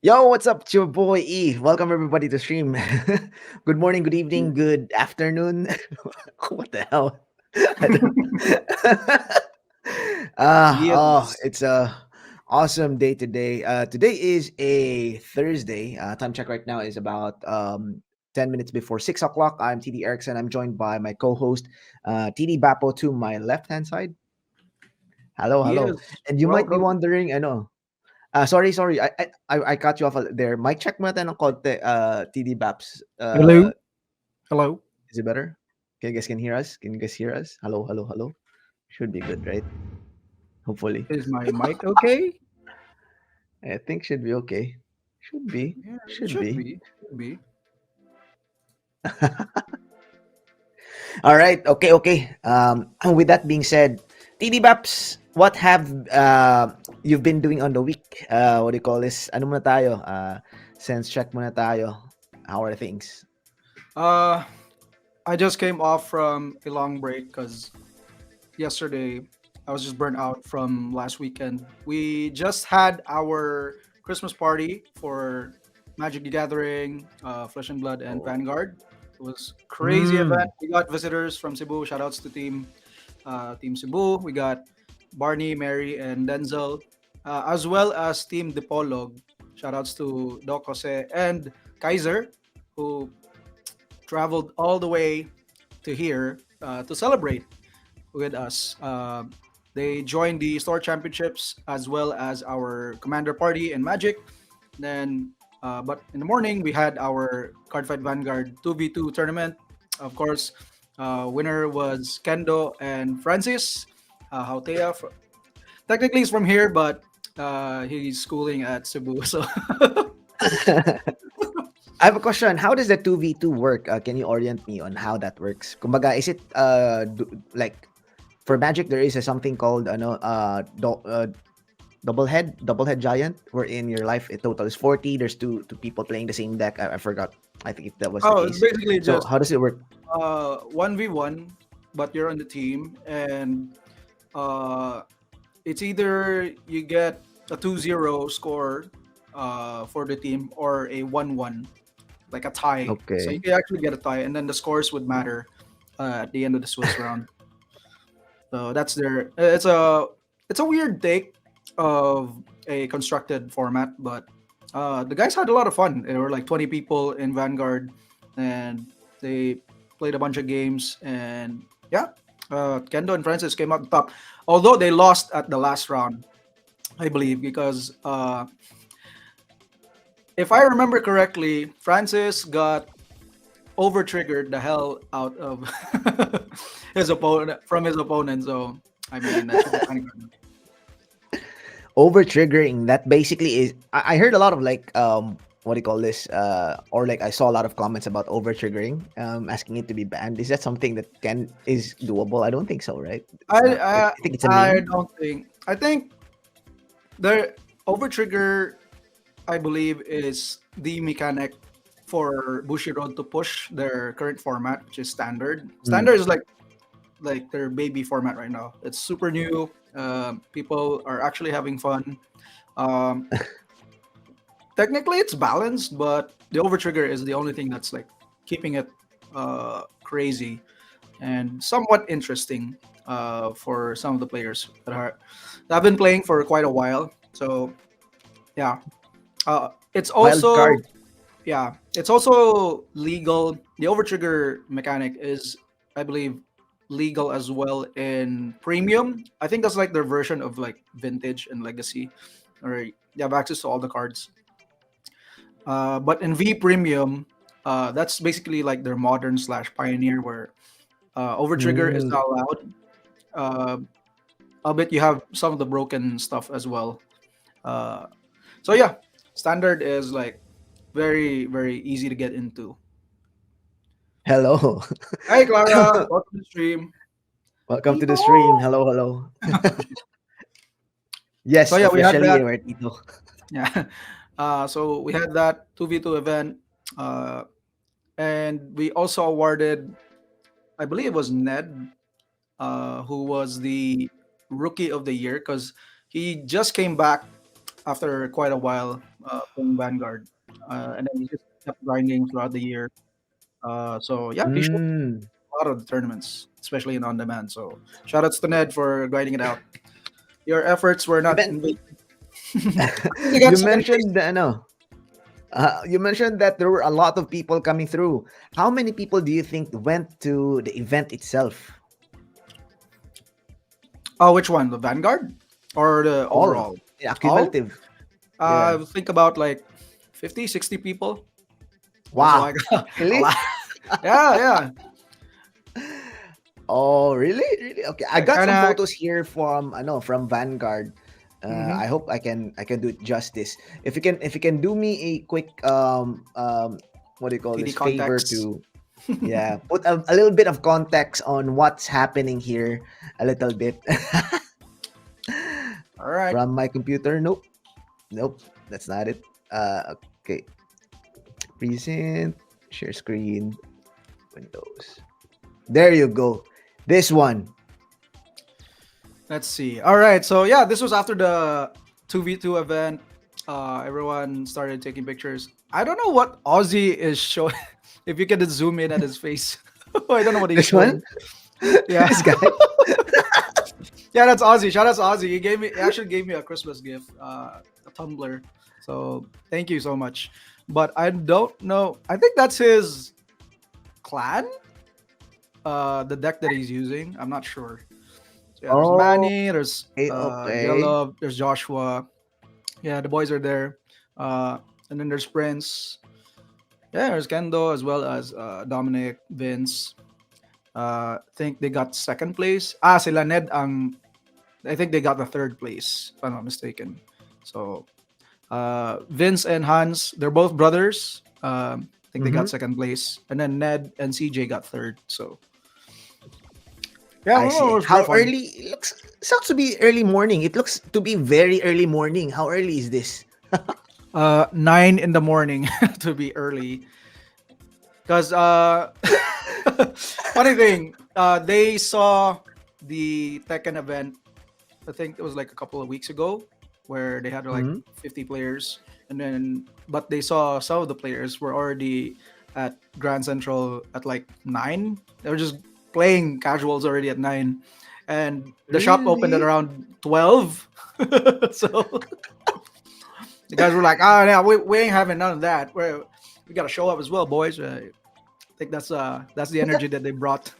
Yo, what's up? It's your boy E. Welcome everybody to stream. Good morning, good evening, good afternoon. What the hell? I don't- Yes. it's a awesome day today. Today is a Thursday. Time check right now is about 10 minutes before 6 o'clock. I'm TD Erickson. I'm joined by my co-host TD Bappo to my left hand side. Hello, hello. Yes. And you might be Welcome. wondering, I know. Sorry. I cut you off there. Mic check muna tayo ng konti. TD Baps. Hello. Hello. Is it better? Okay, you guys can hear us? Can you guys hear us? Hello, hello, hello. Should be good, right? Hopefully. Is my mic okay? I think should be okay. Should be. Yeah, it Should should be. be. Should be. All right. Okay. With that being said, TD Baps, what have you've been doing on the week? What do you call this? Ano muna tayo? Sense check muna tayo. How are things? Uh, I just came off from a long break because yesterday I was just burnt out from last weekend. We just had our Christmas party for Magic the Gathering, Flesh and Blood, and Oh. Vanguard. It was crazy event. Mm. We got visitors from Cebu. Shoutouts to Team Cebu. We got Barney, Mary, and Denzel, as well as Team Dipolog. Shoutouts to Doc Jose and Kaiser, who traveled all the way to here to celebrate with us. They joined the store championships as well as our commander party and Magic. Then, but in the morning we had our Cardfight Vanguard 2v2 tournament. Of course, winner was Kendo and Francis. Hautea, technically he's from here, but he's schooling at Cebu. So I have a question. How does the 2v2 work? Can you orient me on how that works? Kumbaga, is it like for Magic there is a something called double head giant wherein your life it total is 40. There's two people playing the same deck. I forgot. I think if that was the oh, it's case. basically So just how does it work? 1v1, but you're on the team, and uh, it's either you get a 2-0 score for the team or a 1-1, like a tie. So you Okay. can actually get a tie, and then the scores would matter at the end of the Swiss round. So that's their. It's a weird take of a constructed format, but the guys had a lot of fun. There were like 20 people in Vanguard, and they played a bunch of games. And yeah, Kendo and Francis came up top, although they lost at the last round, I believe, because if I remember correctly, Francis got over triggered the hell out of his opponent. So I mean that should be kind of Over triggering that basically is I heard a lot of like what do you call this or like I saw a lot of comments about over triggering asking it to be banned. Is that something that can is doable? I don't think so, right? I It's not. I I think it's a I meme. don't think I think the over trigger I believe is the mechanic for Bushiroad to push their current format, which is standard. Mm. Standard is like their baby format right now. It's super new. People are actually having fun. Um, Technically it's balanced, but the over trigger is the only thing that's like keeping it crazy and somewhat interesting for some of the players that have been playing for quite a while. So yeah, it's Wild also card. it's also legal. The over trigger mechanic is, I believe, legal as well in premium. I think that's like their version of like vintage and legacy, or you have access to all the cards. But in V Premium, that's basically like their modern slash pioneer where Overtrigger is Mm. not allowed. Uh, albeit you have some of the broken stuff as well. Uh, so yeah, standard is like very very easy to get into. Hello. Hi Clara, welcome to the stream. Welcome to the Tito. stream. Hello, hello. So Yes, yeah, we had officially that. we're Tito. Yeah. So we had that 2v2 event, uh, and we also awarded, I believe it was Ned, who was the rookie of the year because he just came back after quite a while playing Vanguard, and then he just kept grinding throughout the year. So yeah, he showed Mm. a lot of the tournaments, especially in on demand. So shout outs to Ned for grinding it out. Your efforts were You, not in men- vain. I think they got you second place. mentioned you mentioned that there were a lot of people coming through. How many people do you think went to the event itself? Oh, which one? The Vanguard or the All, overall? yeah, All? cumulative. Yeah. Think about like 50, 60 people. Also, Wow. like a Really? lot. Yeah, yeah. Oh, really? Really? Okay. I got Kind some of. photos here from I know from Vanguard. Mm-hmm. I hope I can do it justice. If you can do me a quick what do you call TD this favor context. to yeah put a little bit of context on what's happening here a little bit All right. from my computer. Nope, that's not it. Okay, present, share screen, Windows. There you go. This one. Let's see. All right. So yeah, this was after the 2v2 event. Everyone started taking pictures. I don't know what Ozzy is showing. If you can just zoom in at his face, I don't know what he's This one. showing. Yeah, This guy. yeah, that's Ozzy. Shout out to Ozzy. He actually gave me a Christmas gift, a tumbler. So thank you so much. But I don't know. I think that's his clan. The deck that he's using. I'm not sure. So yeah, there's Oh, Manny, there's okay. Yellow, there's Joshua. Yeah, the boys are there. Uh, and then there's Prince. Yeah, there's Kendo as well as Dominic, Vince. I think they got second place. Sila Ned ang I think they got the third place, if I'm not mistaken. So Vince and Hans, they're both brothers. I think they Mm-hmm. got second place, and then Ned and CJ got third. So yeah, I well, it see. was How great fun. early? It looks sounds to be early morning. It looks to be very early morning. How early is this? 9 in the morning to be early, because funny thing, they saw the Tekken event. I think it was like a couple of weeks ago, where they had like Hmm. 50 players, and then but they saw some of the players were already at Grand Central at like 9. They were just playing casuals already at 9, and the shop opened at Really? around 12. So the guys were like, "Oh yeah, we ain't having none of that. We got to show up as well, boys." I think that's the energy that they brought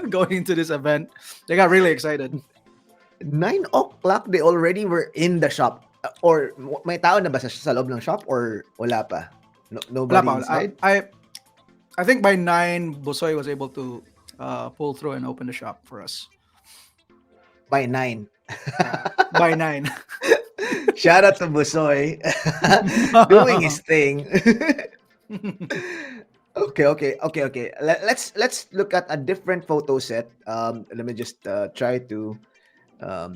going into this event. They got really excited. 9 o'clock, they already were in the shop. Or may tao na ba sa loob ng shop or wala pa? No, Wala nobody pa, wala. inside? I think by 9, Busoy was able to pull through and open the shop for us. By 9. Yeah, by 9. Shout out to Busoy doing his thing. Okay. Let's look at a different photo set. Let me just try to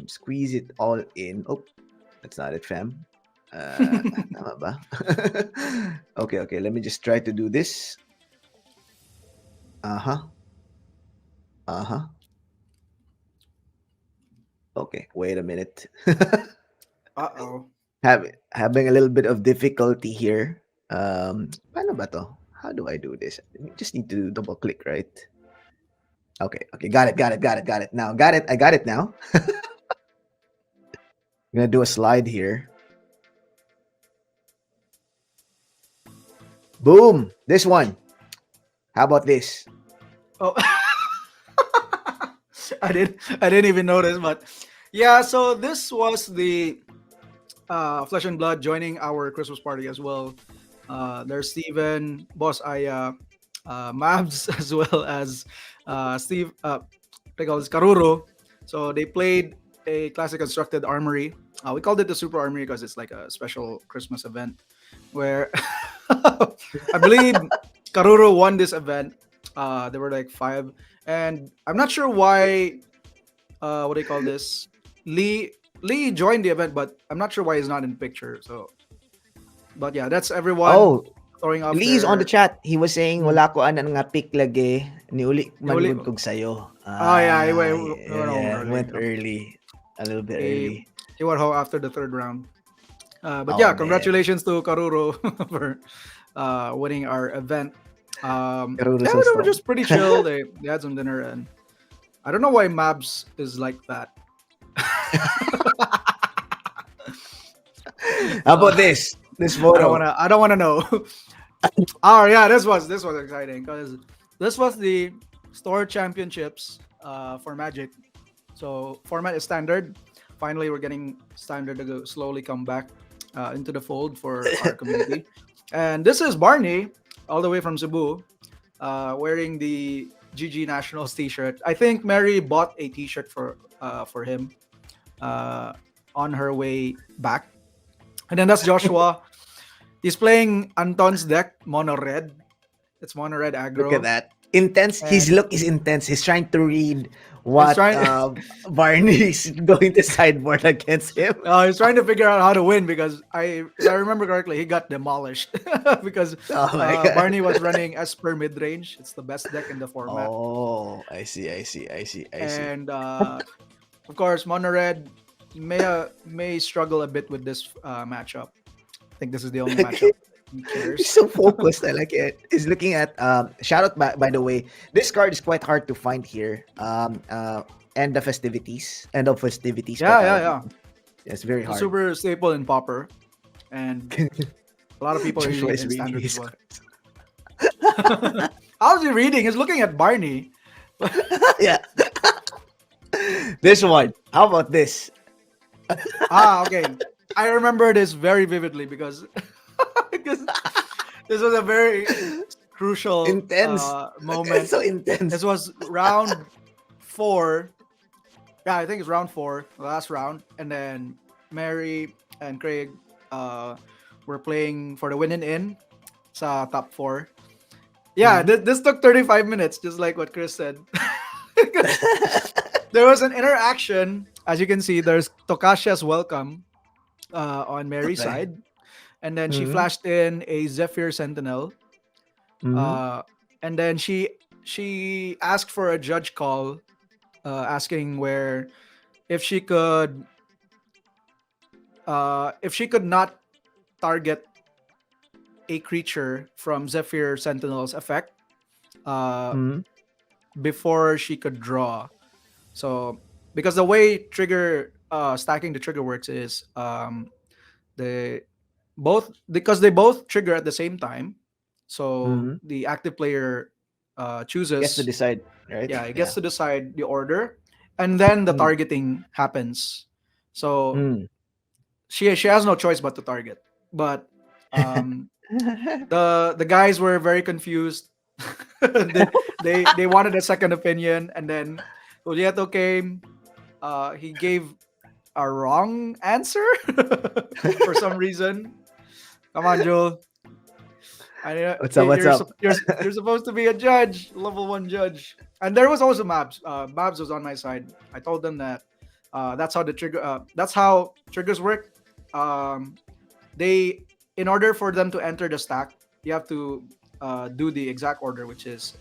squeeze it all in. Oh, that's not it, fam. Tama ba? Okay. Let me just try to do this. Uh-huh. Uh-huh. Okay, wait a minute. Uh-oh. Having a little bit of difficulty here. Paano ba to? How do I do this? You just need to double click, right? Okay. Got it. Now, got it. I got it now. I'm gonna do a slide here. Boom! This one. How about this? Oh, I didn't even notice, but yeah. So this was the Flesh and Blood joining our Christmas party as well. There's Steven, Boss Aya, Mavs, as well as Steve. They call this Karuro. So they played a classic constructed armory. We called it the Super Armory because it's like a special Christmas event where I believe Karuro won this event. There were like 5, and I'm not sure why. What do you call this? Lee joined the event, but I'm not sure why he's not in the picture. So, but yeah, that's everyone Oh, throwing off Lee is on the their. chat. He was saying, Mm, wala ko anan nga pick lagi. Niuli Huli. manggod kog sayo. Oh yeah, he Yeah, went home yeah. early. Went early. A little bit He early. he went home after the third round. But Oh yeah, man, congratulations to Karuro for winning our event. Karuru Yeah, so they were strong. just pretty chill. They had some dinner, and I don't know why Mabs is like that. How Uh, about this? This I don't photo. wanna. I don't wanna know. Oh yeah, this was exciting because this was the store championships for Magic. So format is standard. Finally, we're getting standard to slowly come back into the fold for our community. And this is Barney, all the way from Cebu, wearing the GG Nationals T-shirt. I think Mary bought a T-shirt for him uh, on her way back. And then that's Joshua. He's playing Anton's deck, mono red. It's mono red Look at aggro, that. Intense. His and look is intense. He's trying to read he's what trying. Barney is going to sideboard against him. He's trying to figure out how to win because if I remember correctly, he got demolished because Oh my god. Barney was running Esper mid range. It's the best deck in the format, Oh, I see, I see, I see, I see. and of course, Mono Red may struggle a bit with this matchup. I think this is the only matchup he He's cares. so focused. I like it. He's looking at shout out by the way. This card is quite hard to find here. End of festivities Yeah, yeah, vitality. yeah. Yeah, it's very It's a hard. super staple in Popper, and a lot of people are Joshua using it is in reading Standard as his well. cards. How's he reading? He's looking at Barney. Yeah. This one. How about this? Okay. I remember this very vividly because because this was a very crucial Intense. It's moment. so intense. This was round 4. Yeah, I think it's round 4, the last round, and then Mary and Craig uh, were playing for the win and in sa top 4. Yeah, Mhm. this took 35 minutes, just like what Chris said. Because there was an interaction. As you can see, there's Tokasha's welcome on Mary's Okay. side, and then she Mhm. flashed in a Zephyr Sentinel, Mhm. uh, and then she asked for a judge call, asking where if she could not target a creature from Zephyr Sentinel's effect uh, Mhm. before she could draw. So because the way trigger stacking the trigger works is they they both trigger at the same time. So Mhm. the active player Gets to chooses, decide, right? yeah, it Yeah. gets to decide the order, and then the Mm. targeting happens. So Mm. she has no choice but to target. But um, the guys were very confused. They wanted a second opinion, and then Julieto came. He gave a wrong answer for some reason. Come on, Joel. What's up? What's up? You're supposed to be a judge, level 1 judge. And there was also Mabs. Mabs was on my side. I told them that that's how triggers work. Um, they in order for them to enter the stack, you have to do the exact order, which is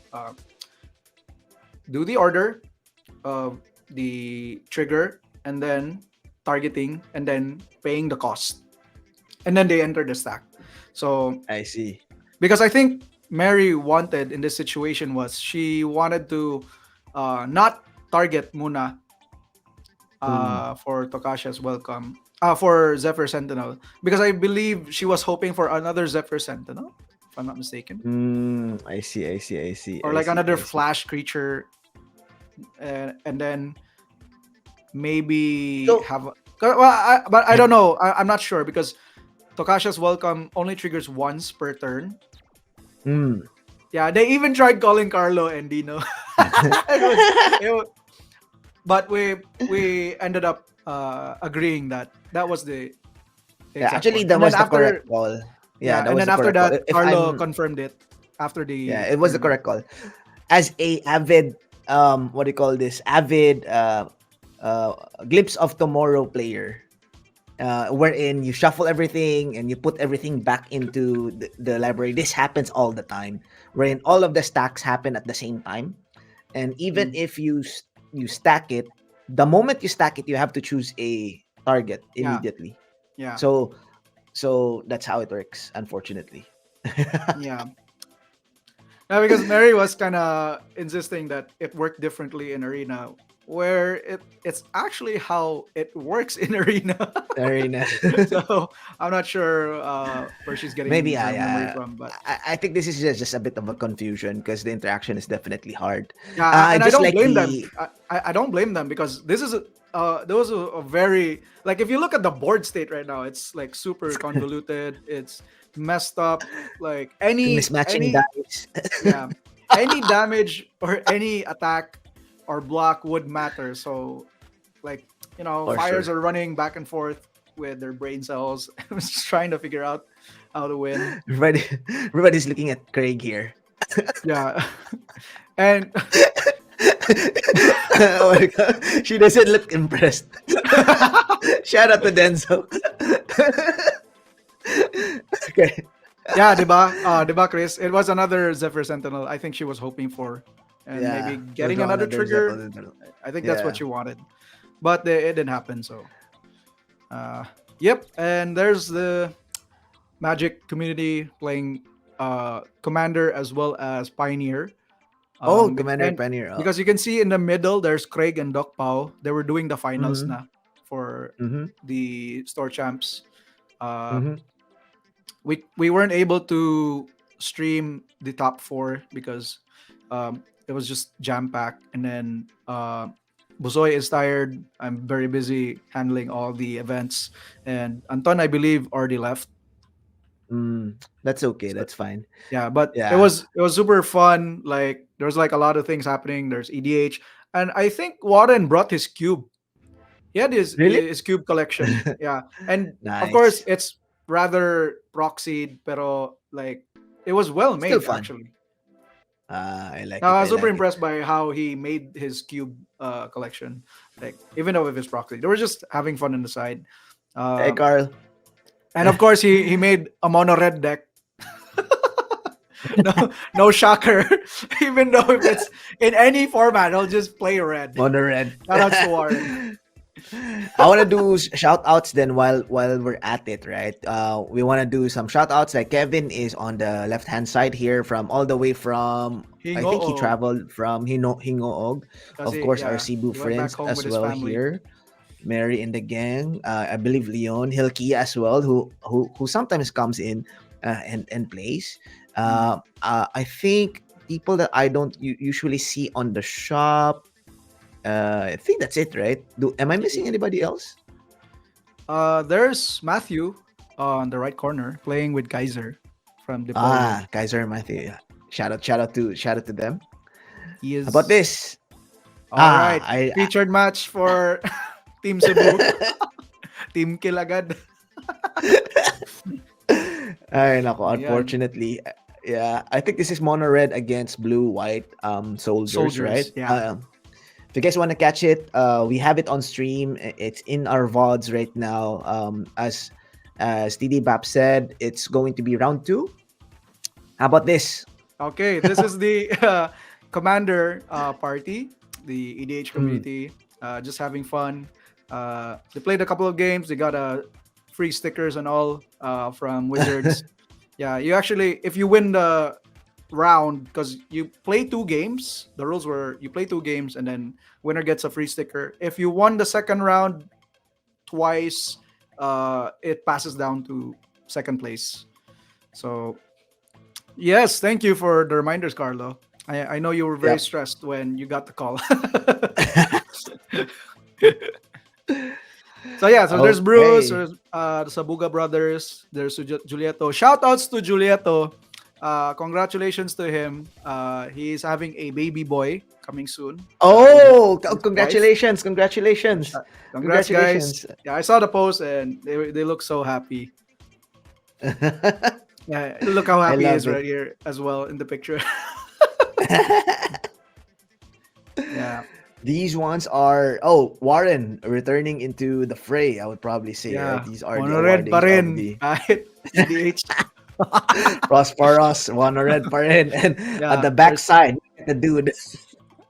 do the order of the trigger, and then targeting, and then paying the cost, and then they enter the stack. So I see. because I think Mary wanted in this situation was she wanted to not target Muna Mm. for Tokasha's welcome, for Zephyr Sentinel, because I believe she was hoping for another Zephyr Sentinel, if I'm not mistaken, Mm. I see. I see. I see. or I like see. another I see. flash creature, and then maybe So, have. But I don't know. I'm not sure because Tokasha's welcome only triggers once per turn. mm. Yeah, they even tried calling Carlo and Dino. It was, but we ended up agreeing that that was the Yeah, exact actually, one. that And then was the correct after, call. Yeah, yeah, that and was then the after correct call. that, If Carlo I'm, confirmed it after yeah, the it was the tournament. correct call. As a avid, what do you call this? Avid, uh, glimpse of tomorrow player. Wherein you shuffle everything and you put everything back into the library. This happens all the time, wherein all of the stacks happen at the same time. And even Mm, if you stack it, the moment you stack it, you have to choose a target yeah, immediately. yeah. So So that's how it works, unfortunately. Yeah. Yeah, because Mary was kind of insisting that it worked differently in arena, where it's actually how it works in arena. Very nice. So I'm not sure where she's Maybe getting her memory from, but I think this is just a bit of a confusion because the interaction is definitely hard. yeah, and I Just don't like blame them. the I don't blame them because this is there was a very like if you look at the board state right now, it's like super convoluted. It's messed up. Like mismatching any dice. yeah, any damage or any attack or block would matter. So like For fires sure. are running back and forth with their brain cells. I was just trying to figure out how to win. Everybody, everybody's looking at Craig here. Yeah, and Oh my god, she doesn't look impressed. Shout out to Denzel. Okay. yeah, diba? Diba, Chris? It was another Zephyr Sentinel. I think she was hoping for, and maybe Yeah, we'll getting draw another another trigger. Zeppelin. I think that's what Yeah. she wanted, but it didn't happen. So, uh, yep. And there's the Magic community playing Commander as well as Pioneer. Oh, Commander And Pioneer. Oh. because you can see in the middle, there's Craig and Doc Pao. They were doing the finals Mm-hmm. na for Mm-hmm. the store champs. Uh, Mm-hmm. we weren't able to stream the top four because it was just jam packed. And then Buzoy is tired. I'm very busy handling all the events, and Anton, I believe, already left. That's okay. So That's fine. yeah, but it Yeah. was it was super fun. Like there was like a lot of things happening. There's EDH, and I think Warren brought his cube. He had Really? his cube collection. Yeah, and of course Nice. it's rather proxied, pero like it was well Still made fun. actually. I like Now it. I I was super like it. impressed by how he made his cube collection. Like even though it was proxy, they were just having fun on the side. Hey, Uh, Carl. and of course he made a mono red deck. No, no shocker. Even though if it's in any format, I'll just play red. Mono red. Shout outs to Warren. I want to do shout outs then while we're at it, right? We want to do some shout outs. Like Kevin is on the left hand side here from all the way from I think he Hingoog. traveled from Hingoog. Of Kasi course, our yeah, Cebu he went back friends home with as his well family. here. Mary in the gang. I believe Leon Hilki as well, who sometimes comes in and plays. Mm. I think people that I don't usually see on the shop. I think that's it, right? Am I missing anybody else? There's Matthew on the right corner playing with Kaiser from Dipolog. Kaiser and Matthew. Yeah. Shout out to them. He How about is this? all right. I Featured match for Team Cebu, Team Kilagad. Ay, nako, Yan. unfortunately, yeah, I think this is mono red against blue white soldiers, right? Soldiers. Yeah. If you guys want to catch it, we have it on stream. It's in our VODs right now. As TD Bap said, it's going to be round two. How about this? Okay, this is the commander party, the EDH Mm, community, just having fun. They played a couple of games. They got free stickers and all from Wizards. Yeah, you actually, if you win the round, because you play two games, the rules were you play two games and then winner gets a free sticker. If you won the second round twice, it passes down to second place. So yes, thank you for the reminders, Carlo. I know you were very yep. stressed when you got the call. So yeah, so there's Bruce, Okay. there's the Sabuga brothers, there's Julieto. Shout outs to Julieto. Congratulations to him. He's having a baby boy coming soon. Oh, His wife. congratulations! Congratulations! Congrats, guys. Congratulations! Yeah, I saw the post and they look so happy. Yeah, look how I happy he love is it. right here as well in the picture. Yeah, These ones are Warren returning into the fray. I would probably say, right? yeah. These are the Mono-red pa awardings of rin the kahit EDH. Prosperous, one red pa rin. And at Yeah, the there's backside, look at the dude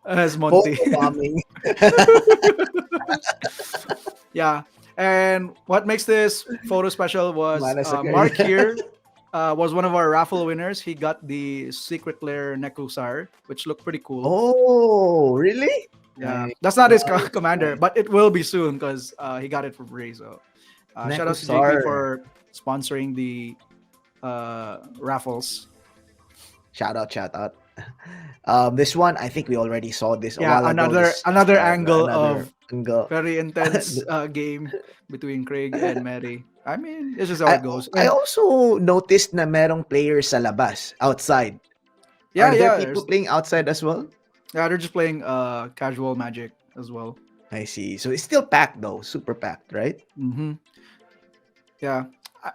as Monty. photo bombing. Yeah. And what makes this photo special was Mana sa card. Mark here was one of our raffle winners. He got the Secret Lair Necrosar, which looked pretty cool. Oh, really? Yeah, Nice, that's not his nice, commander, nice. but it will be soon because he got it for free. So shout out to JP Nekusar. for sponsoring the raffles. Shout out, shout out. This one, I think we already saw this a Yeah, while ago. another angle Another of angle. very intense game between Craig and Mary. I mean, this is how I it goes. I And also noticed na merong players sa labas, outside. Are yeah, there yeah, people playing outside as well? yeah, they're just playing casual Magic as well. I see. So it's still packed though, super packed, right? Hmm. Yeah,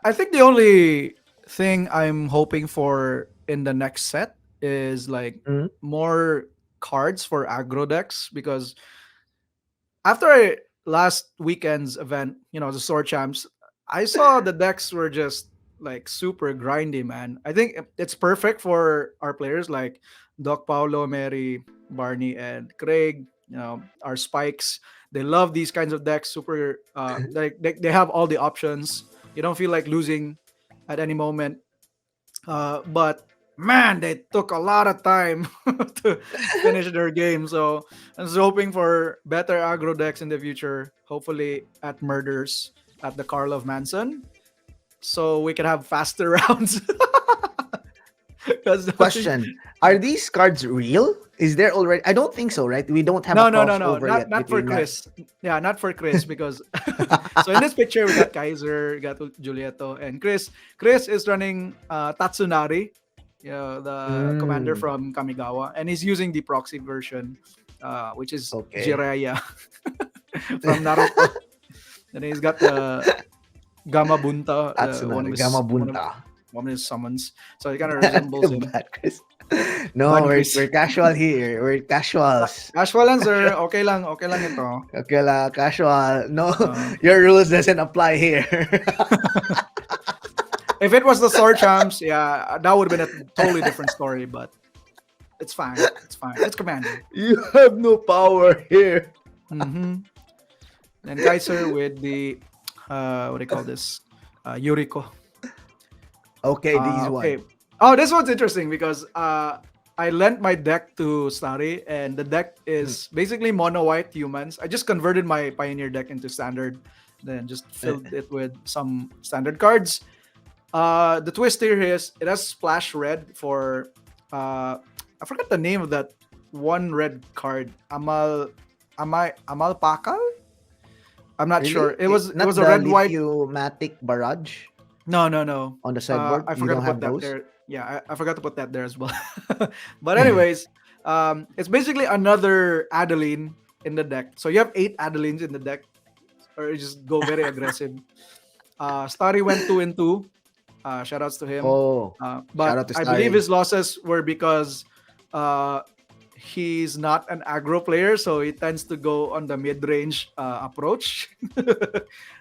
I think the only thing I'm hoping for in the next set is like Mm. more cards for aggro decks because after last weekend's event, the Sword Champs, I saw the decks were just like super grindy, man. I think it's perfect for our players like Doc Paulo, Mary, Barney, and Craig. Our spikes. They love these kinds of decks. Super, they have all the options. You don't feel like losing at any moment. But man, they took a lot of time to finish their game. So I'm just hoping for better aggro decks in the future. Hopefully at Murders at the Carl of Manson, so we can have faster rounds. Because Question: Are these cards real? Is there already? I don't think so, right? We don't have a no, crossover yet not for between that. Chris. Yeah, not for Chris because so in this picture we got Kaiser, we got Giulietto, and Chris. Chris is running Tatsunari, the commander Mm, from Kamigawa, and he's using the proxy version, which is okay. Jiraiya from Naruto. And he's got the Gamabunta, Tatsunari Gamabunta. one of his summons, so it kind of resembles Too him. bad, Chris. No, Ban Chris. we're casual here. We're casuals. Casual lang, sir. Okay lang ito. Okay la, casual. No, Uh, your rules doesn't apply here. if it was the Sword Champs, yeah, that would have been a totally different story. But it's fine. It's fine. It's Commander. You have no power here. Mm-hmm. And Kaiser with the what do you call this? Yuriko. Okay, these Okay. one. Oh, this one's interesting because I lent my deck to Starry, and the deck Hmm. is basically mono white humans. I just converted my Pioneer deck into standard, then just Eh, filled it with some standard cards. The twist here is it has splash red for I forgot the name of that one red card. Amal Pakal? I'm not Really? sure. It was Not a the red white. lithiumatic barrage No. on the sideboard? I You forgot to don't put have that those? there. Yeah, I forgot to put that there as well. But anyways, it's basically another Adeline in the deck. So you have 8 Adelines in the deck, or you just go very aggressive. Starry went 2-2. Shout outs to him. Oh, shout But out to I believe Starry. his losses were because uh, he's not an aggro player, so he tends to go on the mid range approach,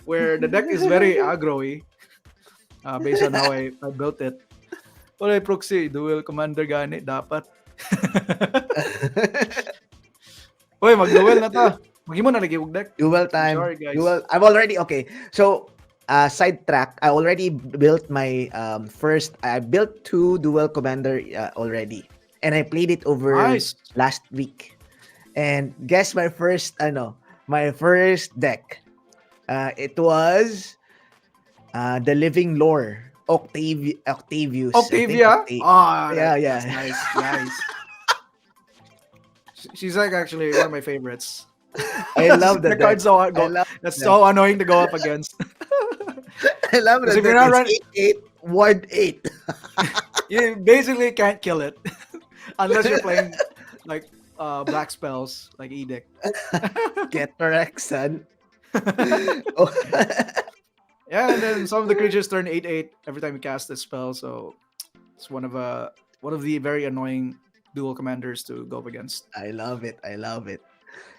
where the deck is very aggro-y based on how I built it. Wala proxy, dual commander gani, dapat. Uy, mag-duel na ta. Maghimo na lagi og deck. Dual I'm time. sorry, guys. Dual. I've already okay. So, sidetrack. I already built my first. I built 2 dual commander already, and I played it over Nice. last week. And guess my first deck. It was the Living Lore. Octavius. I think Octavia? Ah, Yeah, that's yeah. nice. Nice. She's like actually one of my favorites. I love the The deck. card's so I go. love That's the deck. so annoying to go up against. I love Because the if you're deck. not It's running, 8/8, ward 8. you basically can't kill it unless you're playing like black spells like Edict. Get correct, son. Oh. Yeah, and then some of the creatures turn 8/8 every time you cast this spell, so it's one of the very annoying dual commanders to go up against. I love it. I love it.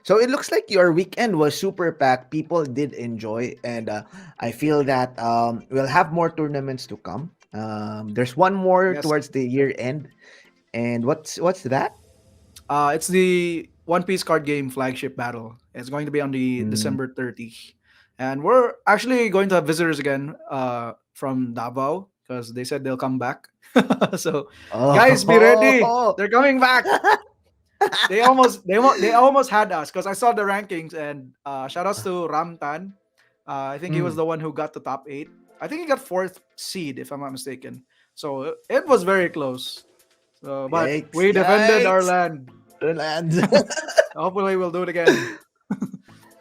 So it looks like your weekend was super packed. People did enjoy, and I feel that we'll have more tournaments to come. There's one more Yes. towards the year end, and what's that? It's the One Piece card game flagship battle. It's going to be on the Mm, December 30th. And we're actually going to have visitors again from Davao because they said they'll come back. So, guys, be ready. Oh, They're coming back. They almost had us because I saw the rankings and shout outs to Ramtan. I think he was mm, the one who got the top eight. I think he got fourth seed if I'm not mistaken. So it was very close. So, but yikes, we defended our yikes. land. Land. Hopefully, we'll do it again.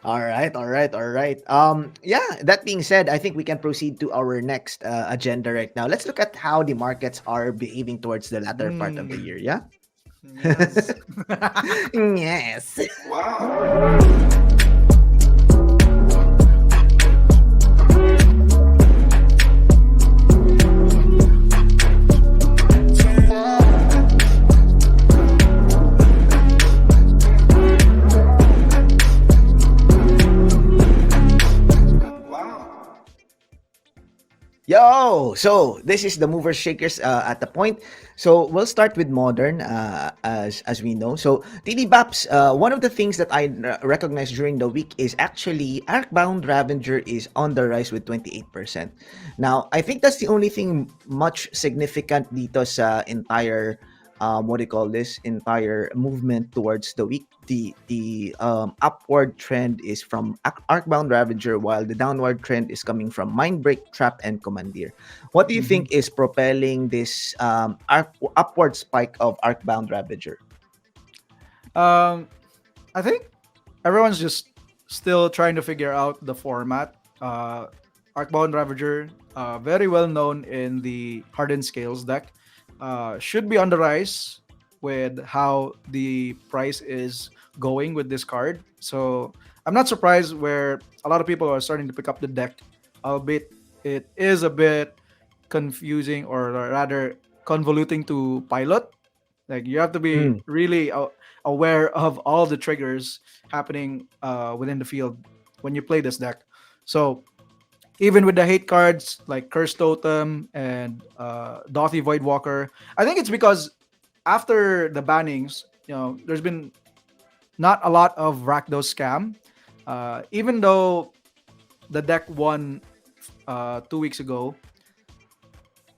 All right, all right, all right. Yeah, that being said, I think we can proceed to our next agenda right now. Let's look at how the markets are behaving towards the latter part of the Mm, year, yeah? yes. Yes. Yo, so this is the movers shakers at the point. So we'll start with modern, as we know. So TD Baps, one of the things that I recognized during the week is actually Arcbound Ravager is on the rise with 28%. Now I think that's the only thing much significant dito sa entire what do you call this entire movement towards the week. The upward trend is from Arcbound Ravager, while the downward trend is coming from Mindbreak, Trap, and Commandeer. What do you Mhm. think is propelling this upward spike of Arcbound Ravager? Um, I think everyone's just still trying to figure out the format. Arcbound Ravager, very well known in the Hardened Scales deck, should be on the rise with how the price is going with this card. So I'm not surprised where a lot of people are starting to pick up the deck, albeit it is a bit confusing or rather convoluting to pilot. Like you have to be Mm. really aware of all the triggers happening within the field when you play this deck. So even with the hate cards like Curse Totem and Dothy Voidwalker, I think it's because after the bannings, there's been not a lot of Rakdos scam. Even though the deck won 2 weeks ago,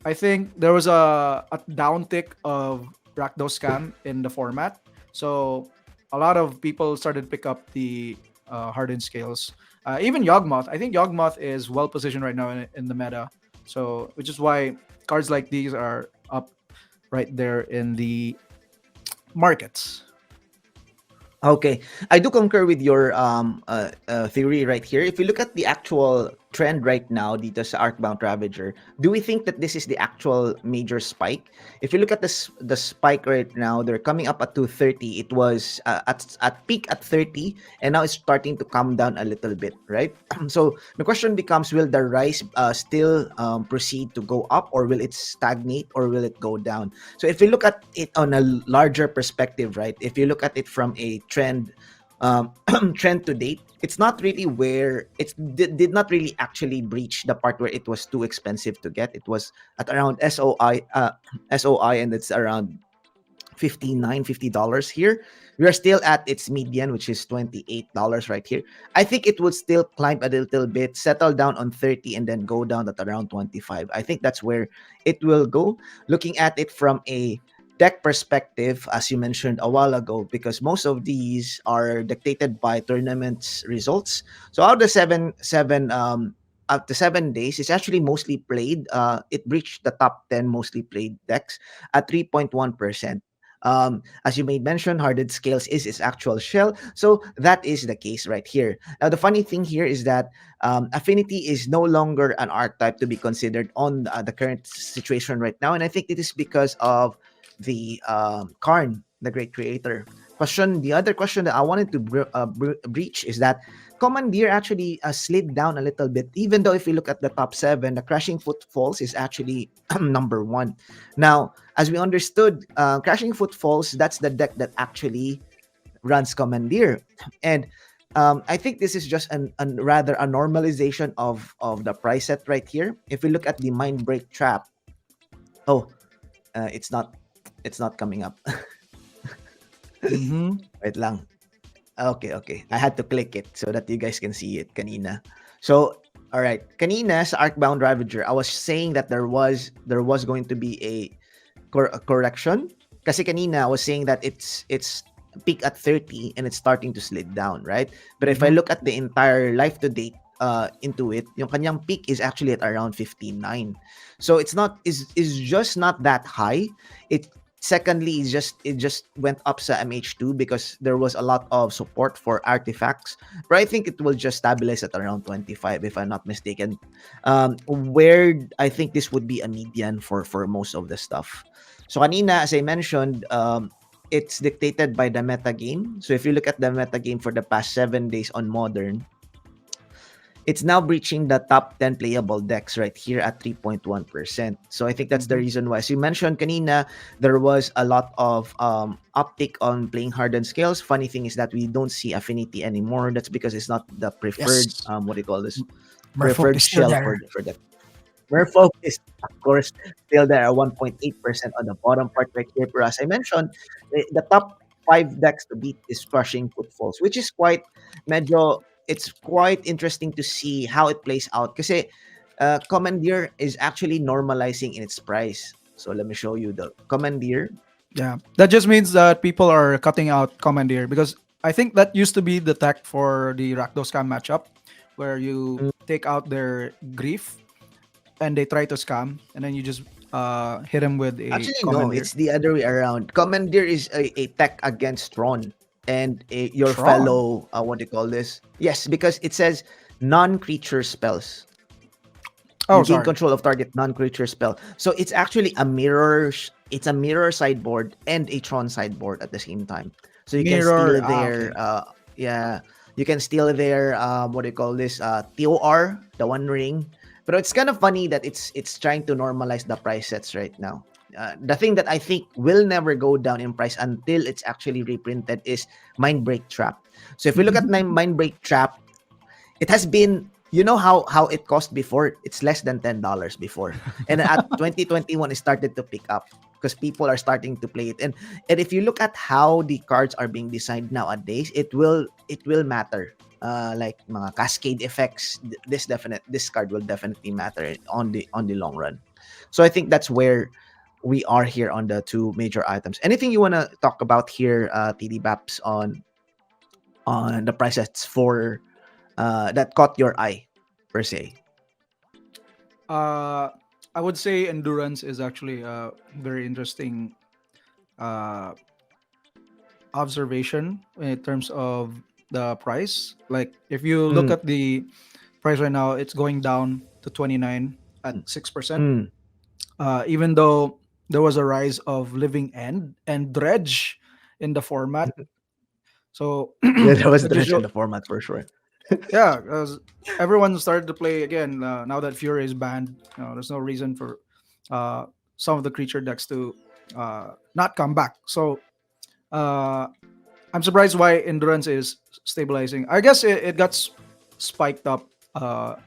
I think there was a downtick of Rakdos scam in the format. So a lot of people started to pick up the hardened scales. Even Yawgmoth. I think Yawgmoth is well positioned right now in the meta. So which is why cards like these are up right there in the markets. Okay, I do concur with your theory right here. If you look at the actual trend right now, dito sa Arcbound Ravager, do we think that this is the actual major spike? If you look at the spike right now, they're coming up at 230. It was at peak at 30, and now it's starting to come down a little bit, right? So the question becomes: will the rise still proceed to go up, or will it stagnate, or will it go down? So if you look at it on a larger perspective, right? If you look at it from a trend trend to date, it's not really where did not really actually breach the part where it was too expensive to get. It was at around SOI, and it's around 59 $50 here. We are still at its median, which is $28 right here. I think it would still climb a little bit, settle down on 30, and then go down at around 25. I think that's where it will go. Looking at it from a deck perspective, as you mentioned a while ago, because most of these are dictated by tournaments results. So out of the out the 7 days, it's actually mostly played. It breached the top 10 mostly played decks at 3.1%. As you made mention, hardened scales is its actual shell. So that is the case right here. Now, the funny thing here is that affinity is no longer an archetype to be considered on the current situation right now. And I think it is because of the Karn, the great creator. The other question that I wanted to breach is that Commandeer actually slid down a little bit, even though if you look at the top seven, the Crashing Footfalls is actually number one. Now, as we understood, Crashing Footfalls, that's the deck that actually runs Commandeer. And I think this is just rather a normalization of the price set right here. If we look at the Mind Break Trap, oh, it's not coming up. Mm-hmm. Wait lang. Okay, okay. I had to click it so that you guys can see it kanina. So, all right. Kanina sa Arcbound Ravager, I was saying that there was going to be a correction. Kasi kanina I was saying that it's peak at 30 and it's starting to slid down, right? But if I Mm-hmm. look at the entire life to date into it, yung kanyang peak is actually at around 59. So it's not is just not that high. It secondly is just it just went up sa MH2 because there was a lot of support for artifacts. But I think it will just stabilize at around 25 if I'm not mistaken. Where I think this would be a median for most of the stuff. So kanina, as I mentioned, it's dictated by the meta game. So if you look at the meta game for the past 7 days on Modern, it's now breaching the top 10 playable decks right here at 3.1%. So I think that's the Mm-hmm. reason why. As you mentioned kanina, there was a lot of uptick on playing hardened scales. Funny thing is that we don't see affinity anymore. That's because it's not the preferred Yes. what do you call this? Merfolk Preferred is still shell there. for that. Merfolk is, of course, still there at 1.8% on the bottom part right here. But as I mentioned, the top five decks to beat is Crushing Footfalls, which is quite medyo, it's quite interesting to see how it plays out. Kasi Commandeer is actually normalizing in its price. So let me show you the Commandeer. Yeah, that just means that people are cutting out Commandeer because I think that used to be the tech for the Rakdos scam matchup, where you Mm, take out their grief and they try to scam, and then you just hit them with a Actually, no, Commandeer. it's the other way around. Commandeer is a tech against Tron and your Tron. fellow, what do you call this? Yes, because it says non-creature spells. Oh, You gain sorry. control of target non-creature spell. So it's actually a mirror. It's a mirror sideboard and a Tron sideboard at the same time. So you can Mirror. steal Ah, their, okay. yeah, you can steal their, what do you call this? TOR, the One Ring. But it's kind of funny that it's trying to normalize the price sets right now. The thing that I think will never go down in price until it's actually reprinted is Mind Break Trap. So if we look at Mind Break Trap, it has been, you know how it cost before, it's less than $10 before, and at 2021 it started to pick up because people are starting to play it. And if you look at how the cards are being designed nowadays, it will matter, like mga cascade effects. This card will definitely matter on the long run. So I think that's where we are here on the two major items. Anything you want to talk about here, TD Baps, on the prices for that caught your eye per se? Uh, I would say endurance is actually a very interesting uh, observation in terms of the price. Like if you look Mm, at the price right now, it's going down to 29 at mm, 6%. mm. Even though there was a rise of Living End and Dredge in the format. So Yeah, that was it just dredge in show, the format for sure. yeah, because everyone started to play again now that Fury is banned. There's no reason for uh, some of the creature decks to not come back. So uh, I'm surprised why endurance is stabilizing. I guess it got spiked up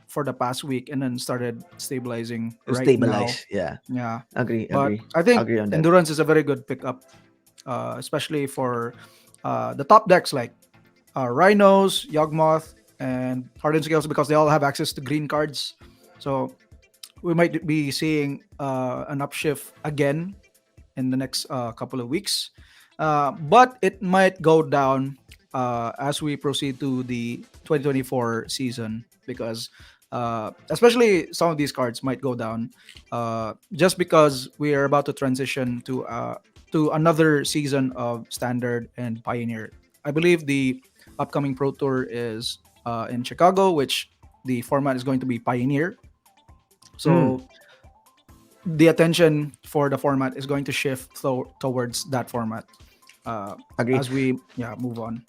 for the past week and then started stabilizing right now. Stabilize. Yeah. Yeah, Agree, but agree. I think Agree on that. endurance is a very good pickup, especially for the top decks like Rhinos, Yawgmoth, and Hardened Scales because they all have access to green cards. So we might be seeing an upshift again in the next couple of weeks. But it might go down as we proceed to the 2024 season because especially some of these cards might go down just because we are about to transition to another season of standard and pioneer. I believe the upcoming pro tour is in Chicago, which the format is going to be pioneer. Mm, So the attention for the format is going to shift towards that format uh, agree. as we move on.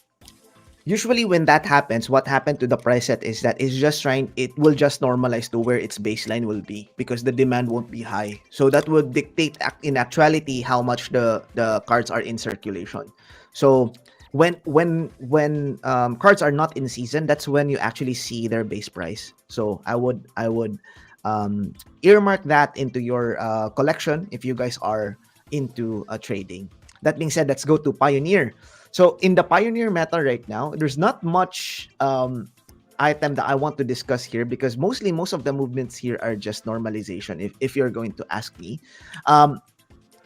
Usually when that happens, what happened to the price set is that it will just normalize to where its baseline will be because the demand won't be high. So that would dictate in actuality how much the cards are in circulation. So when cards are not in season, that's when you actually see their base price. So I would earmark that into your collection if you guys are into trading. That being said, let's go to Pioneer. So in the Pioneer meta right now, there's not much. item that I want to discuss here, because mostly most of the movements here are just normalization. If you're going to ask me, um,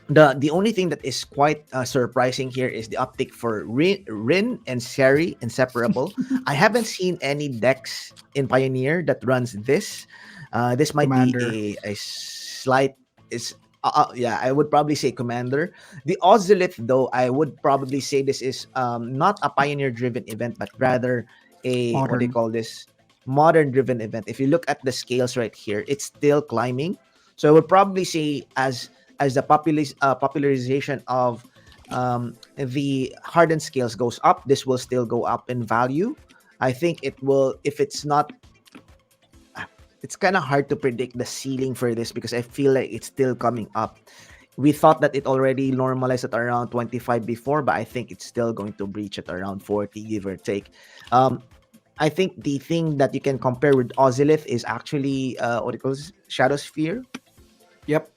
the only thing that is quite surprising here is the uptick for Rin and Seri inseparable. I haven't seen any decks in Pioneer that runs this. This might be Commander. a slight is yeah, I would probably say Commander. The Ozolith, though, I would probably say this is not a Pioneer driven event, but rather a, what do you Modern. call this, modern driven event. If you look at the scales right here, it's still climbing. So I would probably say as the popularization of the hardened scales goes up, this will still go up in value. I think it will, if it's not, it's kind of hard to predict the ceiling for this because I feel like it's still coming up. We thought that it already normalized at around 25 before, but I think it's still going to breach at around 40, give or take. Um, I think the thing that you can compare with Ozilith is actually what it calls Shadow Sphere. Yep.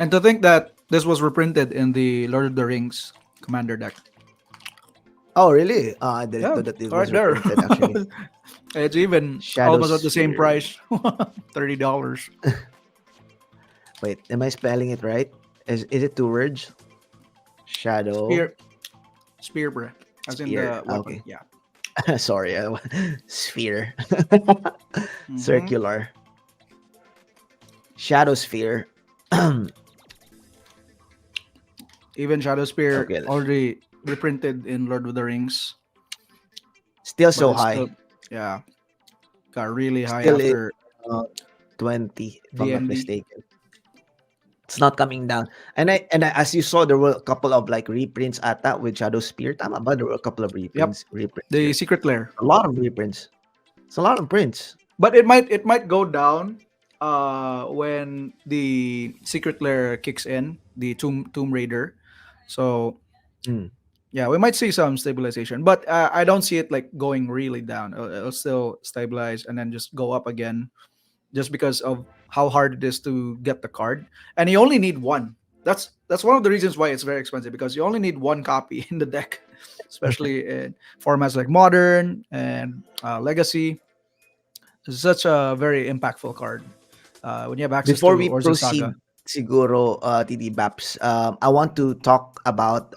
And to think that this was reprinted in the Lord of the Rings Commander deck. Oh, really? I didn't Yeah, know that it right was there. reprinted actually. It's even Shadow almost at the same Sphere. price. $30. Wait, am I spelling it right? Is it two words? Shadow Spear. Spear, bro. As in Sphere. the weapon. Okay. Yeah. Sorry. Sphere. Hmm. Circular. Shadow Sphere. Okay. Even Shadow Spear already reprinted in Lord of the Rings, Still but so it's still, high. yeah, got really high Still is after 20, if I'm not DND. mistaken. It's not coming down. And as you saw, there were a couple of like reprints at that with Shadow Spear. Tama ba? There were a couple of Yep, reprints the here. Secret Lair. A lot of reprints. It's a lot of prints. But it might go down when the Secret Lair kicks in, the Tomb Raider. So Hmm. yeah, we might see some stabilization, but I don't see it like going really down. It'll still stabilize and then just go up again, just because of how hard it is to get the card, and you only need one. That's one of the reasons why it's very expensive, because you only need one copy in the deck, especially in formats like Modern and Legacy. It's such a very impactful card when you have access Before to we Orza Saga. proceed, siguro, TD Baps, I want to talk about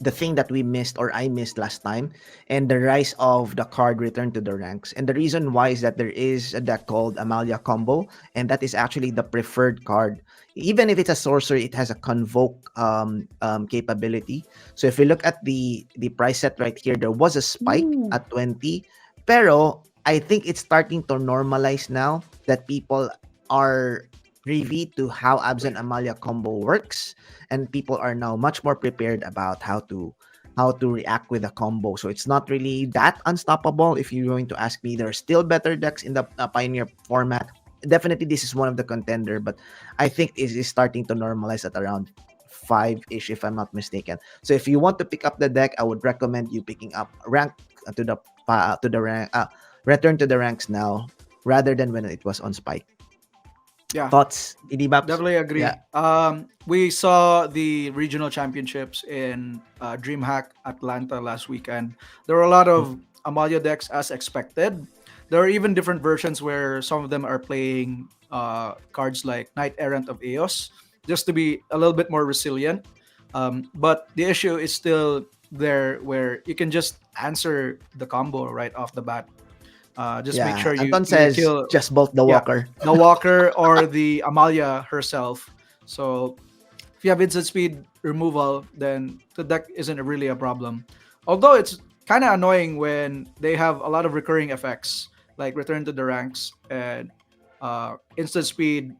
the thing that we missed or I missed last time, and the rise of the card Return to the Ranks. And the reason why is that there is a deck called Amalia Combo, and that is actually the preferred card. Even if it's a sorcery, it has a convoke capability. So if you look at the price set right here, there was a spike Ooh. at 20, pero I think it's starting to normalize now that people are privy to how Absent Amalia combo works, and people are now much more prepared about how to react with a combo. So it's not really that unstoppable. If you're going to ask me, there are still better decks in the Pioneer format. Definitely, this is one of the contender, but I think it is starting to normalize at around five ish, if I'm not mistaken. So if you want to pick up the deck, I would recommend you picking up rank to the rank return to the ranks now rather than when it was on spike. Yeah, Thoughts, TD Maps? definitely Yeah. agree. We saw the regional championships in DreamHack Atlanta last weekend. There were a lot Mm. of Amalia decks as expected. There are even different versions where some of them are playing cards like Knight Errant of Eos, just to be a little bit more resilient. But the issue is still there, where you can just answer the combo right off the bat. Just make Yeah. sure Anton you says kill, just bolt the yeah, walker. the Walker or the Amalia herself. So if you have instant speed removal, then the deck isn't really a problem. Although it's kind of annoying when they have a lot of recurring effects like Return to the Ranks and instant speed